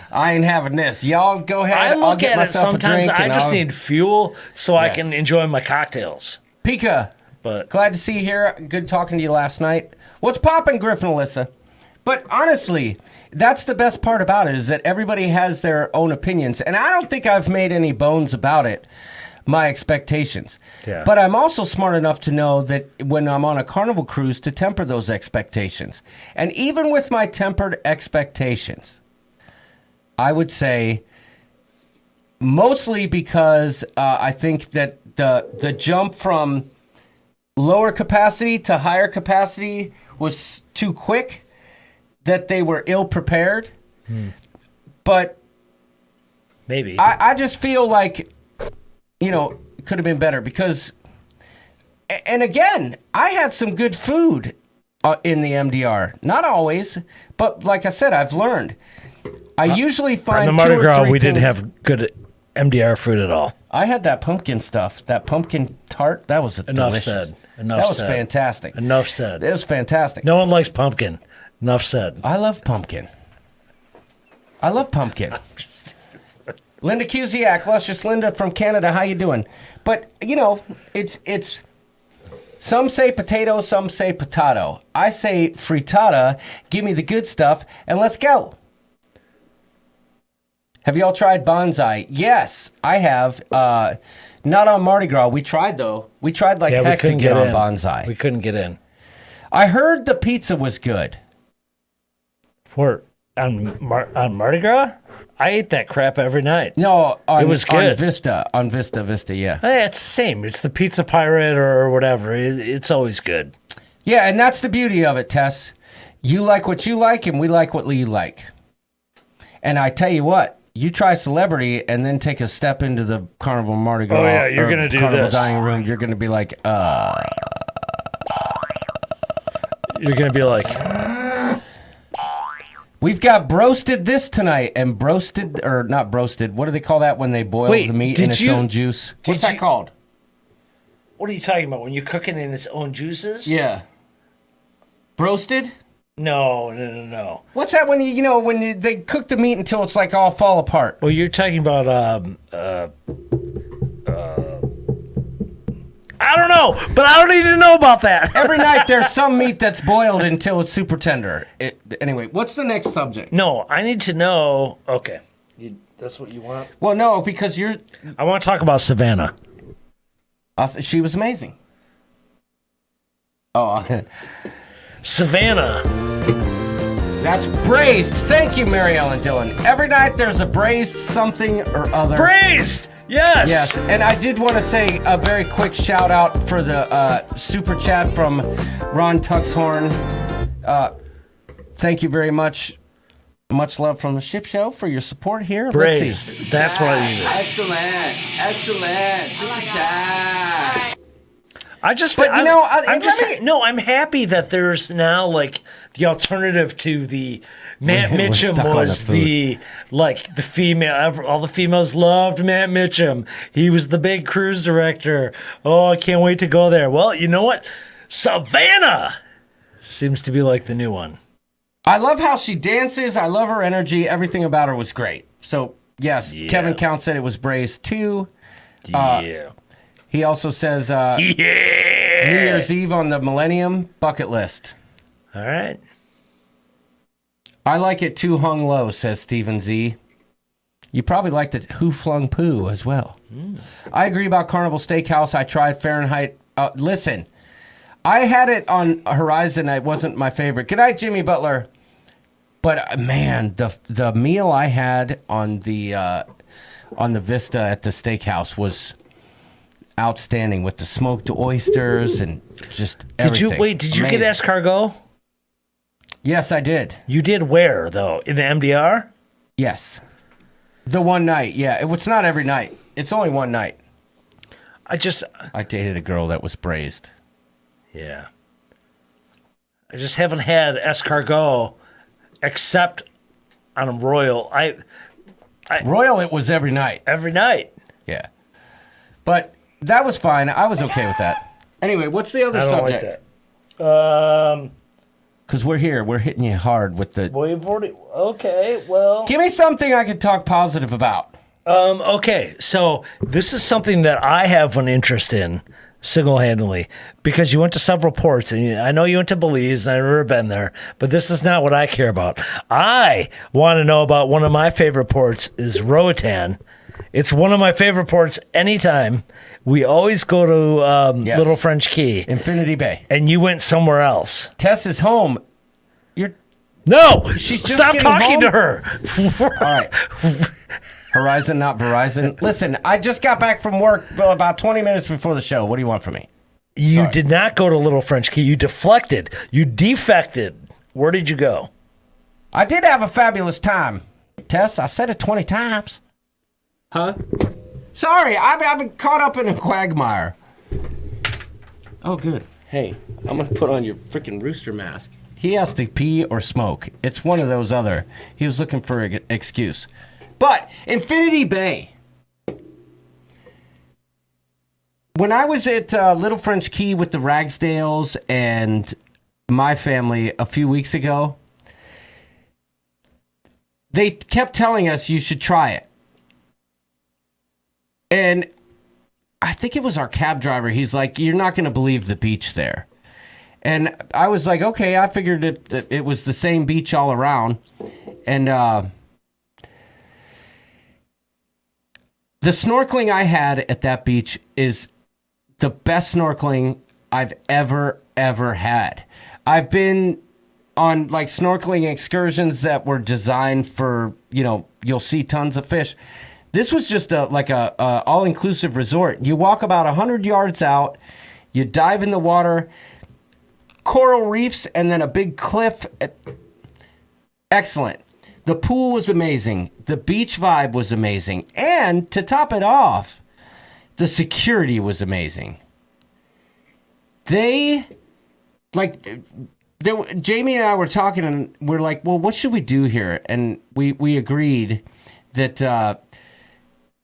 I ain't having this. Y'all go ahead. I'll get myself a drink. I just need fuel so I can enjoy my cocktails. Pika, But glad to see you here. Good talking to you last night. What's poppin', Griffin Alyssa? But honestly, that's the best part about it is that everybody has their own opinions. And I don't think I've made any bones about it, my expectations. Yeah. But I'm also smart enough to know that when I'm on a Carnival cruise to temper those expectations. And even with my tempered expectations, I would say mostly because I think that the jump from lower capacity to higher capacity was too quick, that they were ill prepared. But maybe I just feel like, it could have been better because, and again, I had some good food in the MDR. Not always, but like I said, I've learned. I usually find on the Mardi Gras we didn't have good MDR food at all. I had that pumpkin stuff, that pumpkin tart. That was delicious. Said. That was fantastic. Enough said. It was fantastic. No one likes pumpkin. Enough said. I love pumpkin. Linda Cusiak, luscious Linda from Canada. How you doing? But it's some say potato, some say potato. I say frittata. Give me the good stuff, and let's go. Have y'all tried bonsai? Yes, I have. Not on Mardi Gras. We tried, though. We tried like heck to get on bonsai. We couldn't get in. I heard the pizza was good. On Mardi Gras? I ate that crap every night. No, it was good. On Vista, yeah. Hey, it's the same. It's the Pizza Pirate or whatever. It's always good. Yeah, and that's the beauty of it, Tess. You like what you like, and we like what you like. And I tell you what, you try Celebrity and then take a step into the Carnival Mardi Gras. Oh, yeah, you're going to do Carnival this. dining room. You're going to be like, You're going to be like... We've got broasted this tonight, and broasted, or not broasted, what do they call that when they boil the meat in its own juice? What's that called? What are you talking about? When you cook it in its own juices? Yeah. Broasted? No. What's that when they cook the meat until it's like all fall apart? Well, you're talking about I don't know, but I don't need to know about that. Every night there's some meat that's boiled until it's super tender. Anyway, what's the next subject? No, I need to know. Okay, that's what you want? Well, no, because I want to talk about Savannah. She was amazing. Oh, Savannah. That's braised. Thank you, Mary Ellen Dillon. Every night there's a braised something or other. Braised! Yes! Yes, and I did want to say a very quick shout out for the super chat from Ron Tuxhorn. Thank you very much. Much love from the Ship Show for your support here. Braised. Let's see. That's what I needed. Excellent. Super chat. I'm happy that there's now like the alternative to the Matt We're Mitchum stuck on was the the female. All the females loved Matt Mitchum. He was the big cruise director. Oh, I can't wait to go there. Well, you know what? Savannah seems to be like the new one. I love how she dances. I love her energy. Everything about her was great. So, yes, Yeah. Kevin Count said it was braised too. Yeah. He also says New Year's Eve on the Millennium bucket list. All right. I like it too hung low, says Stephen Z. You probably liked it Who Flung Poo as well. I agree about Carnival Steakhouse. I tried Fahrenheit. Listen, I had it on Horizon. It wasn't my favorite. Good night, Jimmy Butler. But man, the meal I had on the Vista at the steakhouse was outstanding with the smoked oysters and just everything. Did you get escargot? Yes, I did. You did where though? In the MDR? Yes. The one night, yeah. It's not every night. It's only one night. I dated a girl that was braised. Yeah. I just haven't had escargot except on a Royal. Royal, it was every night. Every night. Yeah. But that was fine. I was okay with that. Anyway, what's the other subject? Like that. Because we're here. We're hitting you hard with the... Well, you've already... Okay, well... Give me something I could talk positive about. Okay, so this is something that I have an interest in, single-handedly, because you went to several ports, and I know you went to Belize, and I've never been there, but this is not what I care about. I want to know about one of my favorite ports is Roatan. It's one of my favorite ports anytime. We always go to Little French Key. Infinity Bay. And you went somewhere else. Tess is home. No! She's just Stop getting talking home? to her! All right. Horizon, not Verizon. Listen, I just got back from work about 20 minutes before the show. What do you want from me? You did not go to Little French Key. You deflected. You defected. Where did you go? I did have a fabulous time. Tess, I said it 20 times. Huh? Sorry, I've been caught up in a quagmire. Oh, good. Hey, I'm going to put on your freaking rooster mask. He has to pee or smoke. It's one of those other. He was looking for an excuse. But Infinity Bay. When I was at Little French Key with the Ragsdales and my family a few weeks ago, they kept telling us you should try it. And I think it was our cab driver. He's like, you're not going to believe the beach there. And I was like, okay, I figured it was the same beach all around. And the snorkeling I had at that beach is the best snorkeling I've ever had. I've been on like snorkeling excursions that were designed for, you'll see tons of fish. This was just a all-inclusive resort. You walk about 100 yards out, you dive in the water, coral reefs, and then a big cliff. Excellent. The pool was amazing. The beach vibe was amazing. And to top it off, the security was amazing. Jamie and I were talking, and we're like, well, what should we do here? And we agreed that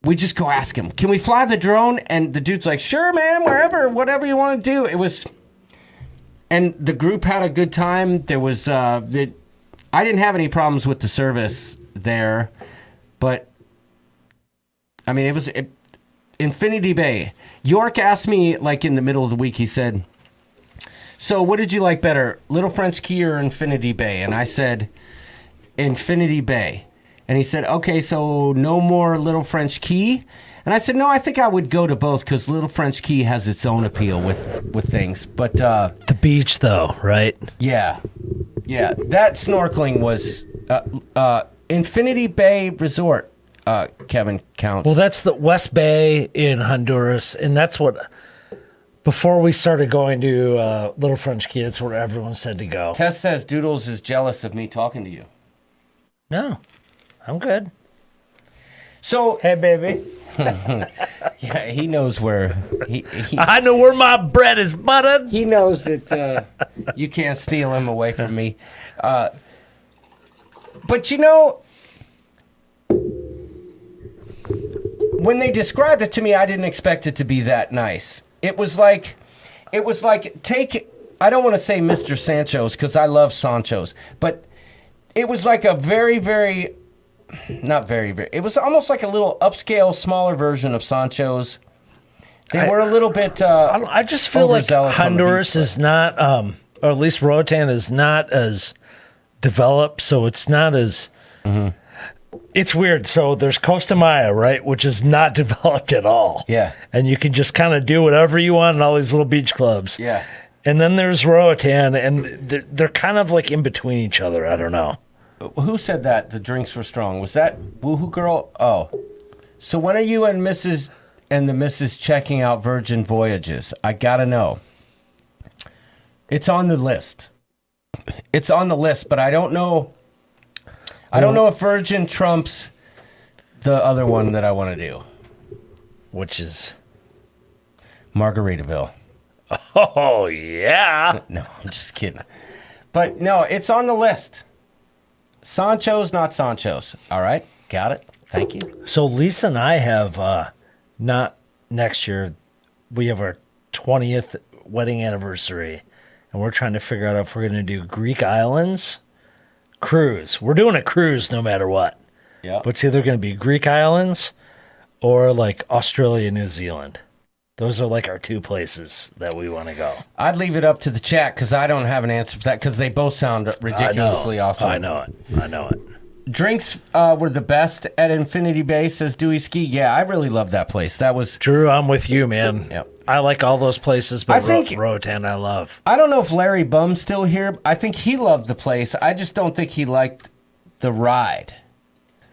we just go ask him, can we fly the drone? And the dude's like, sure, man, wherever, whatever you want to do. And the group had a good time. There was, I didn't have any problems with the service there, but I mean, Infinity Bay. York asked me like in the middle of the week, he said, so what did you like better, Little French Key or Infinity Bay? And I said, Infinity Bay. And he said, okay, so no more Little French Key? And I said, no, I think I would go to both because Little French Key has its own appeal with things. But the beach, though, right? Yeah. That snorkeling was Infinity Bay Resort. Kevin counts. Well, that's the West Bay in Honduras, and that's what. Before we started going to Little French Key, that's where everyone said to go. Tess says Doodles is jealous of me talking to you. No, I'm good. So, Hey, baby. yeah, he knows where he I know where my bread is buttered. he knows that you can't steal him away from me. But you know, when they described it to me, I didn't expect it to be that nice. It was like take. I don't want to say Mr. Sancho's because I love Sancho's, but it was like a very, very, not very, very. It was almost like a little upscale, smaller version of Sancho's. They were a little bit. I just feel like overzealous on the Honduras beach, is not, or at least Roatan is not as developed, so it's not as. It's weird. So there's Costa Maya, right, which is not developed at all. Yeah. And you can just kind of do whatever you want in all these little beach clubs. Yeah. And then there's Roatan, and they're kind of like in between each other. I don't know. Who said that the drinks were strong? Was that Woohoo Girl? Oh. So when are you and the Mrs. checking out Virgin Voyages? I gotta know. It's on the list. It's on the list, but I don't know. I don't know if Virgin trumps the other one that I want to do, Which is. Margaritaville. Oh, yeah. No, I'm just kidding. But no, it's on the list. Sancho's, not Sancho's. All right, got it. Thank you. So Lisa and I have, not next year, we have our 20th wedding anniversary, and we're trying to figure out if we're going to do Greek islands, cruise. We're doing a cruise no matter what. Yeah. But it's either going to be Greek islands or like Australia, New Zealand. Those are like our two places that we want to go. I'd leave it up to the chat because I don't have an answer for that because they both sound ridiculously awesome. I know it. Drinks were the best at Infinity Bay, says Dewey Ski. Yeah, I really love that place. That was... Drew, I'm with you, man. Yep. I like all those places, but I think- Roatan I love. I don't know if Larry Bum's still here. I think he loved the place. I just don't think he liked the ride.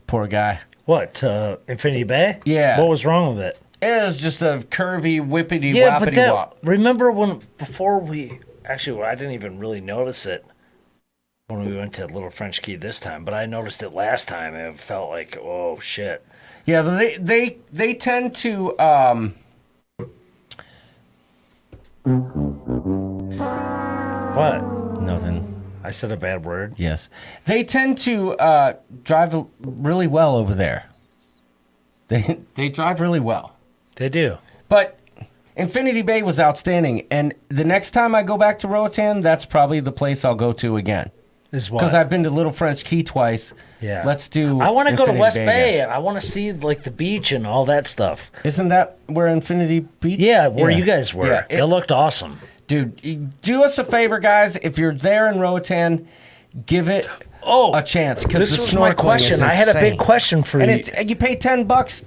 Poor guy. What, Infinity Bay? Yeah. What was wrong with it? It was just a curvy, whippity, Yeah, but whoppity wop. remember before we, actually, I didn't even really notice it when we went to Little French Key this time, but I noticed it last time and it felt like, oh, shit. Yeah, but they tend to... What? Nothing. I said a bad word? Yes. They tend to drive really well over there. They drive really well. They do. But Infinity Bay was outstanding. And the next time I go back to Roatan, that's probably the place I'll go to again. Is what? Because I've been to Little French Key twice. Yeah. Let's do I want to go to Infinity West Bay Bay again. and I want to see like the beach and all that stuff. Isn't that where Infinity Beach? Yeah, where you guys were. Yeah, it looked awesome. Dude, do us a favor, guys. If you're there in Roatan, give it a chance. Because This was my question. I had a big question for and you. And you pay $10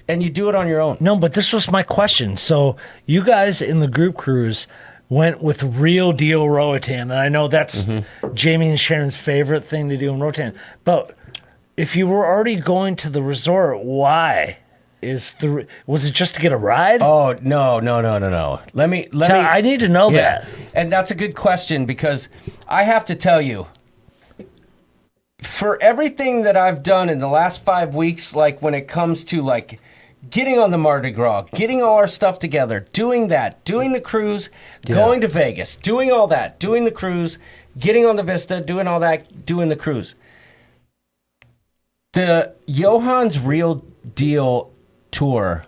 and you do it on your own. No, but this was my question. So you guys in the group cruise went with real deal Roatan, and I know that's Jamie and Sharon's favorite thing to do in Roatan. But if you were already going to the resort, why? Was it just to get a ride? Oh, no. Let me. I need to know that. And that's a good question because I have to tell you, for everything that I've done in the last 5 weeks, like when it comes to like getting on the Mardi Gras, getting all our stuff together, doing the cruise, going to Vegas, doing all that, doing the cruise, getting on the Vista, doing all that, doing the cruise. The Johan's Real Deal tour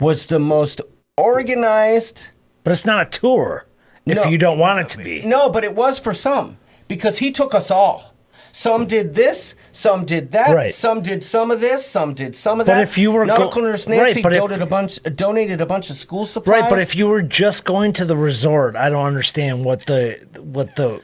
was the most organized. But it's not a tour if you don't want it to be. No, but it was for some because he took us all. Some did this, some did that, Right. some did some of this, some did some of that. But if you were Nautical Nurse Nancy but if- donated a bunch of school supplies. Right, but if you were just going to the resort, I don't understand what the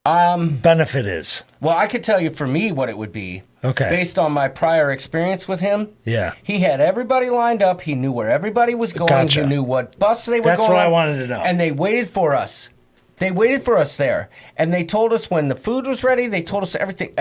benefit is. Well, I could tell you for me what it would be. Okay. Based on my prior experience with him. Yeah. He had everybody lined up. He knew where everybody was going. Gotcha. He knew what bus they were That's going what on. I wanted to know. And they waited for us. They waited for us there. And they told us when the food was ready. They told us everything.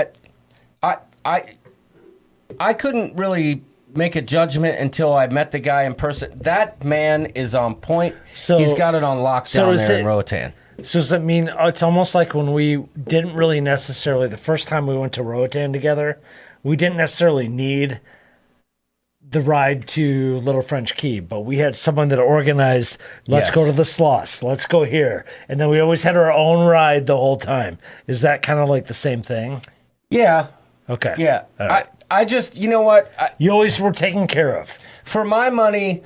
I couldn't really make a judgment until I met the guy in person. That man is on point. So- he's got it on lockdown there in Roatan. So does that mean it's almost like when we didn't really necessarily, the first time we went to Roatan together, we didn't necessarily need the ride to Little French Key, but we had someone that organized, let's Yes. go to the Sloss, let's go here. And then we always had our own ride the whole time. Is that kind of like the same thing? Yeah. Okay. Yeah. All right. I just, you know what? You always were taken care of. For my money,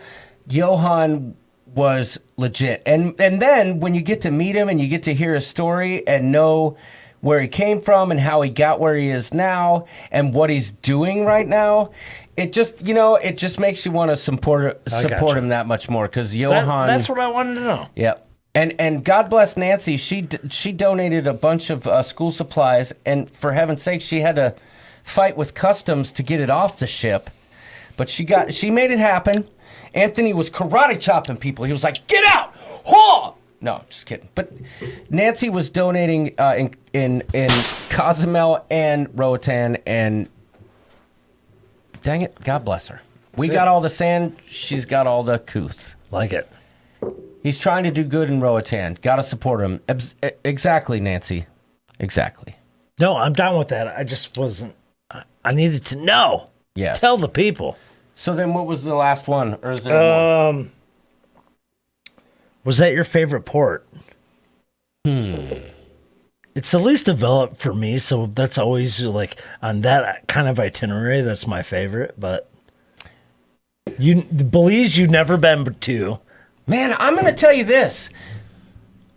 Johan was legit. And then when you get to meet him and you get to hear his story and know where he came from and how he got where he is now and what he's doing right now, it just, it just makes you want to support gotcha. him that much more because Johan. That's what I wanted to know. Yep. And God bless Nancy. She donated a bunch of school supplies, and for heaven's sake, she had to fight with customs to get it off the ship, but she made it happen. Anthony was karate chopping people. He was like, "Get out!" Haw! No, just kidding. But Nancy was donating in Cozumel and Roatan, and dang it, God bless her. We got all the sand. She's got all the couth. Like it. He's trying to do good in Roatan. Got to support him. Exactly, Nancy. Exactly. No, I'm down with that. I just wasn't. I needed to know. Yes. Tell the people. So then what was the last one? Or is there more? Was that your favorite port? It's the least developed for me, so that's always like on that kind of itinerary. That's my favorite. But Belize, you've never been to. Man, I'm going to tell you this.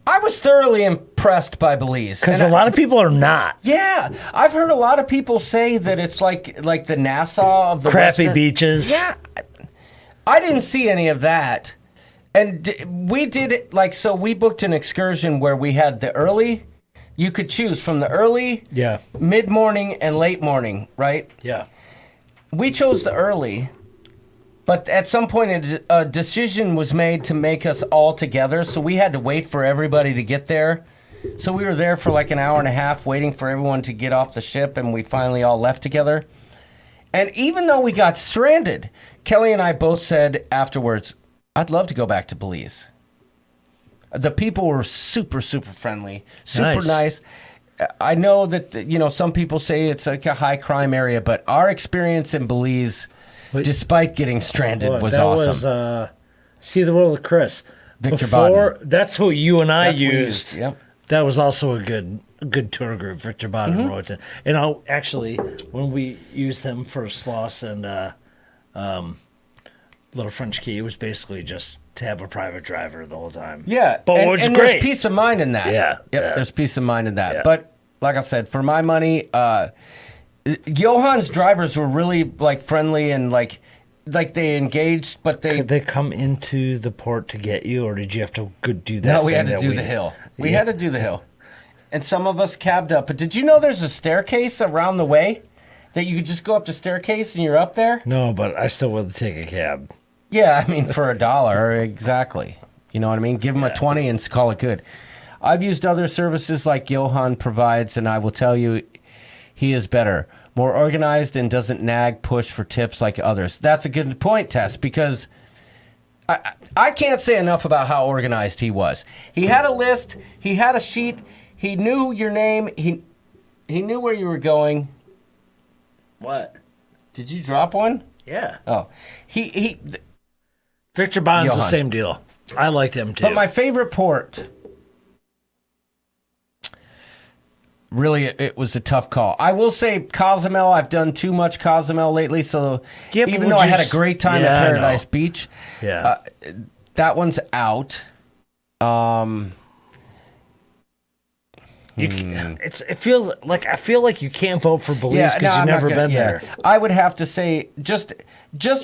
I was thoroughly impressed by Belize. Because a lot of people are not. Yeah. I've heard a lot of people say that it's like the Nassau of the Crappy Western. beaches. Yeah. I didn't see any of that. And we did it so we booked an excursion where we had the early, you could choose from the early, Yeah. mid-morning, and late morning, right? Yeah. We chose the early, but at some point a decision was made to make us all together, so we had to wait for everybody to get there. So we were there for like an hour and a half waiting for everyone to get off the ship, and we finally all left together. And even though we got stranded, Kelly and I both said afterwards, I'd love to go back to Belize. The people were super, super friendly, super nice. I know that, some people say it's like a high crime area, but our experience in Belize, despite getting stranded, was awesome. That was See the World with Chris. Victor Bodden. That's who you and I That's what we used. Yep. That was also a good tour group, Victor Bodden and Roatan. And actually, when we used them for Sloss and Little French Key, it was basically just to have a private driver the whole time. Yeah, but and, it's and great. there's peace of mind in that. Yeah, Yep, yeah. there's peace of mind in that. Yeah. But like I said, for my money, Johan's drivers were really friendly and like they engaged, but Could they come into the port to get you, or did you have to go do that? No, we thing had to that do the hill. We had to do the hill. And some of us cabbed up. But did you know there's a staircase around the way that you could just go up the staircase and you're up there? No, but I still would take a cab. Yeah, I mean, for $1, exactly. You know what I mean? Give them a 20 and call it good. I've used other services like Johan provides, and I will tell you, he is better. More organized and doesn't nag, push for tips like others. That's a good point, Tess, because I can't say enough about how organized he was. He had a list. He had a sheet. He knew your name. He knew where you were going. What? Did you drop one? Yeah. Oh. Victor Bond's the Johan. same deal. I liked him too. But my favorite port, really, it was a tough call. I will say Cozumel. I've done too much Cozumel lately, so Yeah, but even would though I you had a s- great time Yeah, at I know. Paradise Beach, yeah. that one's out. It feels like I feel like you can't vote for Belize because no, you've I'm not never gonna- been there. I would have to say just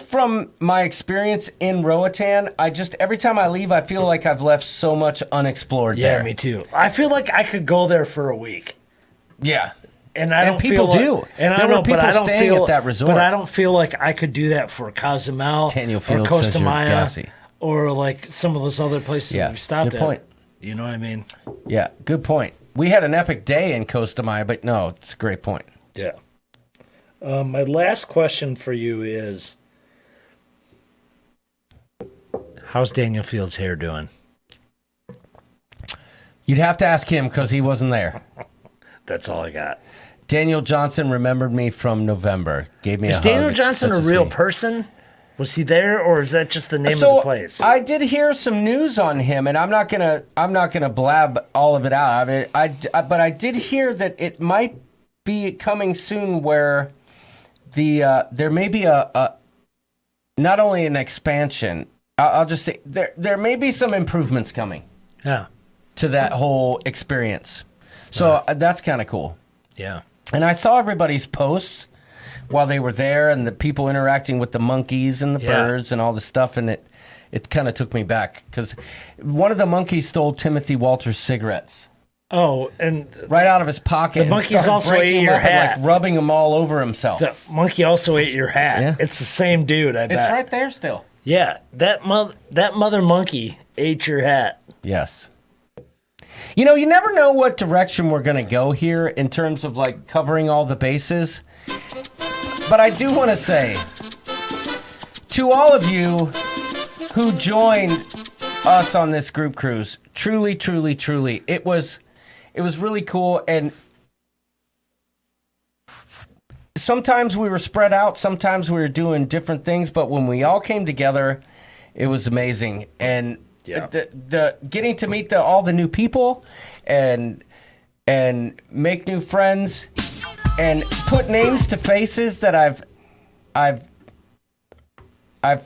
from my experience in Roatan, every time I leave, I feel like I've left so much unexplored Yeah, there. me too. I feel like I could go there for a week. Yeah. don't people feel do. There were people staying at that resort. But I don't feel like I could do that for Cozumel Daniel or Fields Costa says you're Maya gassy. or like some of those other places Yeah, we've stopped good at. point. You know what I mean? Yeah, good point. We had an epic day in Costa Maya, but no, it's a great point. Yeah. My last question for you is, how's Daniel Fields' hair doing? You'd have to ask him because he wasn't there. That's all I got. Daniel Johnson remembered me from November. Gave me Is a hug. Daniel Johnson a Such real sweet- person? Was he there, or is that just the name of the place? I did hear some news on him, and I'm not gonna blab all of it out. But I did hear that it might be coming soon, where there may be a not only an expansion. I'll just say there may be some improvements coming. Yeah. To that whole experience. So that's kind of cool. Yeah. And I saw everybody's posts while they were there and the people interacting with the monkeys and the birds and all the stuff. And it kind of took me back because one of the monkeys stole Timothy Walter's cigarettes. Oh, and right out of his pocket. The monkeys also ate your hat. Like rubbing them all over himself. The monkey also ate your hat. Yeah. It's the same dude, I bet. It's right there still. Yeah. That mother monkey ate your hat. Yes. You know, you never know what direction we're going to go here in terms of like covering all the bases. But I do want to say to all of you who joined us on this group cruise, truly, truly, truly, it was really cool. And sometimes we were spread out, sometimes we were doing different things, but when we all came together, it was amazing. And the getting to meet all the new people and make new friends and put names to faces that I've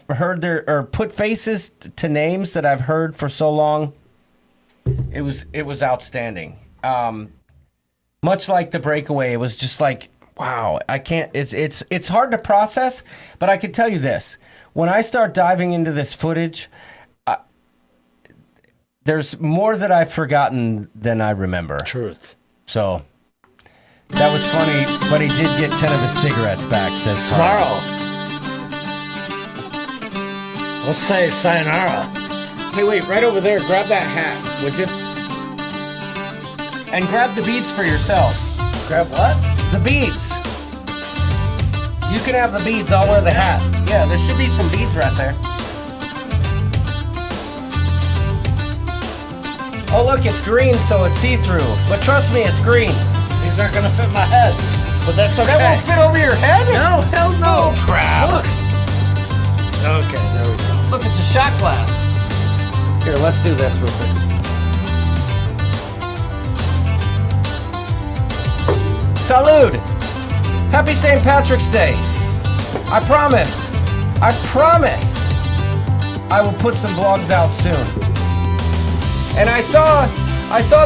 heard or put faces to names that I've heard for so long. It was outstanding. Much like the breakaway, it was just like, wow, I can't. It's hard to process, but I can tell you this: when I start diving into this footage, there's more that I've forgotten than I remember. Truth. So that was funny, but he did get 10 of his cigarettes back. Says Tara. Tomorrow. Let's say sayonara. Hey, wait, right over there. Grab that hat, would you? And grab the beads for yourself. Grab what? The beads. You can have the beads. I'll wear the hat. Yeah, there should be some beads right there. Oh, look, it's green, so it's see-through. But trust me, it's green. These aren't going to fit my head, but that's okay. That won't fit over your head? No, hell no. Oh, crap. Look. Okay, there we go. Look, it's a shot glass. Here, let's do this real quick. Salud! Happy St. Patrick's Day. I promise I will put some vlogs out soon. And I saw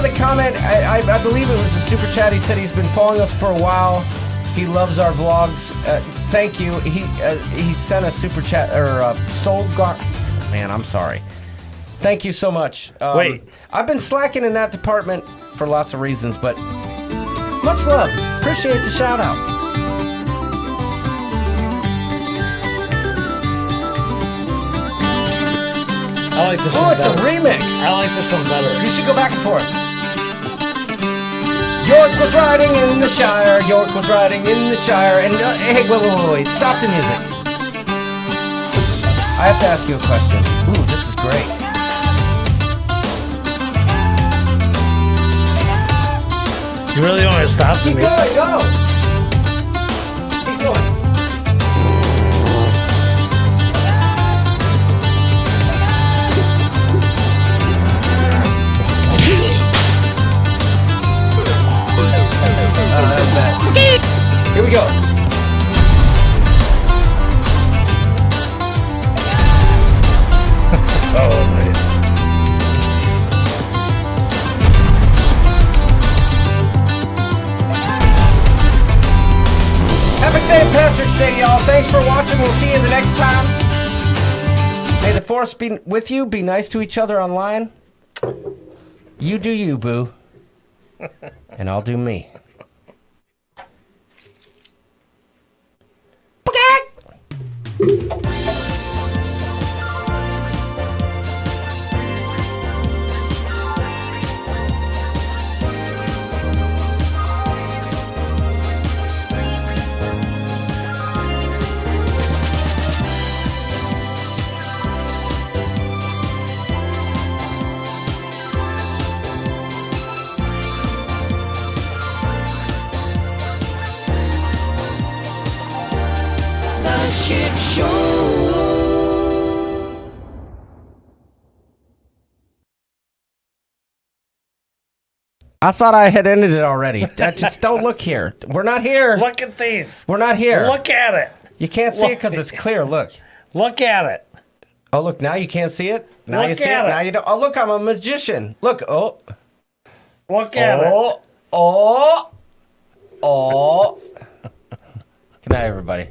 the comment, I believe it was a super chat. He said he's been following us for a while. He loves our vlogs. Thank you. He sent a super chat, or soul gar... Man, I'm sorry. Thank you so much. Wait. I've been slacking in that department for lots of reasons, but much love. Appreciate the shout out. I like this Oh, one it's a better. remix. I like this one better. You should go back and forth. York was riding in the Shire. York was riding in the Shire. And hey, wait. Stop the music. I have to ask you a question. Ooh, this is great. You really want me to stop the Keep music? going, go. Keep going. That was bad. Here we go. Oh, man. Happy St. Patrick's Day, y'all. Thanks for watching. We'll see you the next time. May the force be with you. Be nice to each other online. You do you, boo. And I'll do me. The shit show. I thought I had ended it already. Just don't look here. We're not here. Look at these. We're not here. Look at it. You can't see it because it's clear. Look. Look at it. Oh, look. Now you can't see it. Now Look you see it. at it. Now you don't. Oh, look. I'm a magician. Look. Oh. Look at it. Oh. Oh. Oh. Good night, everybody.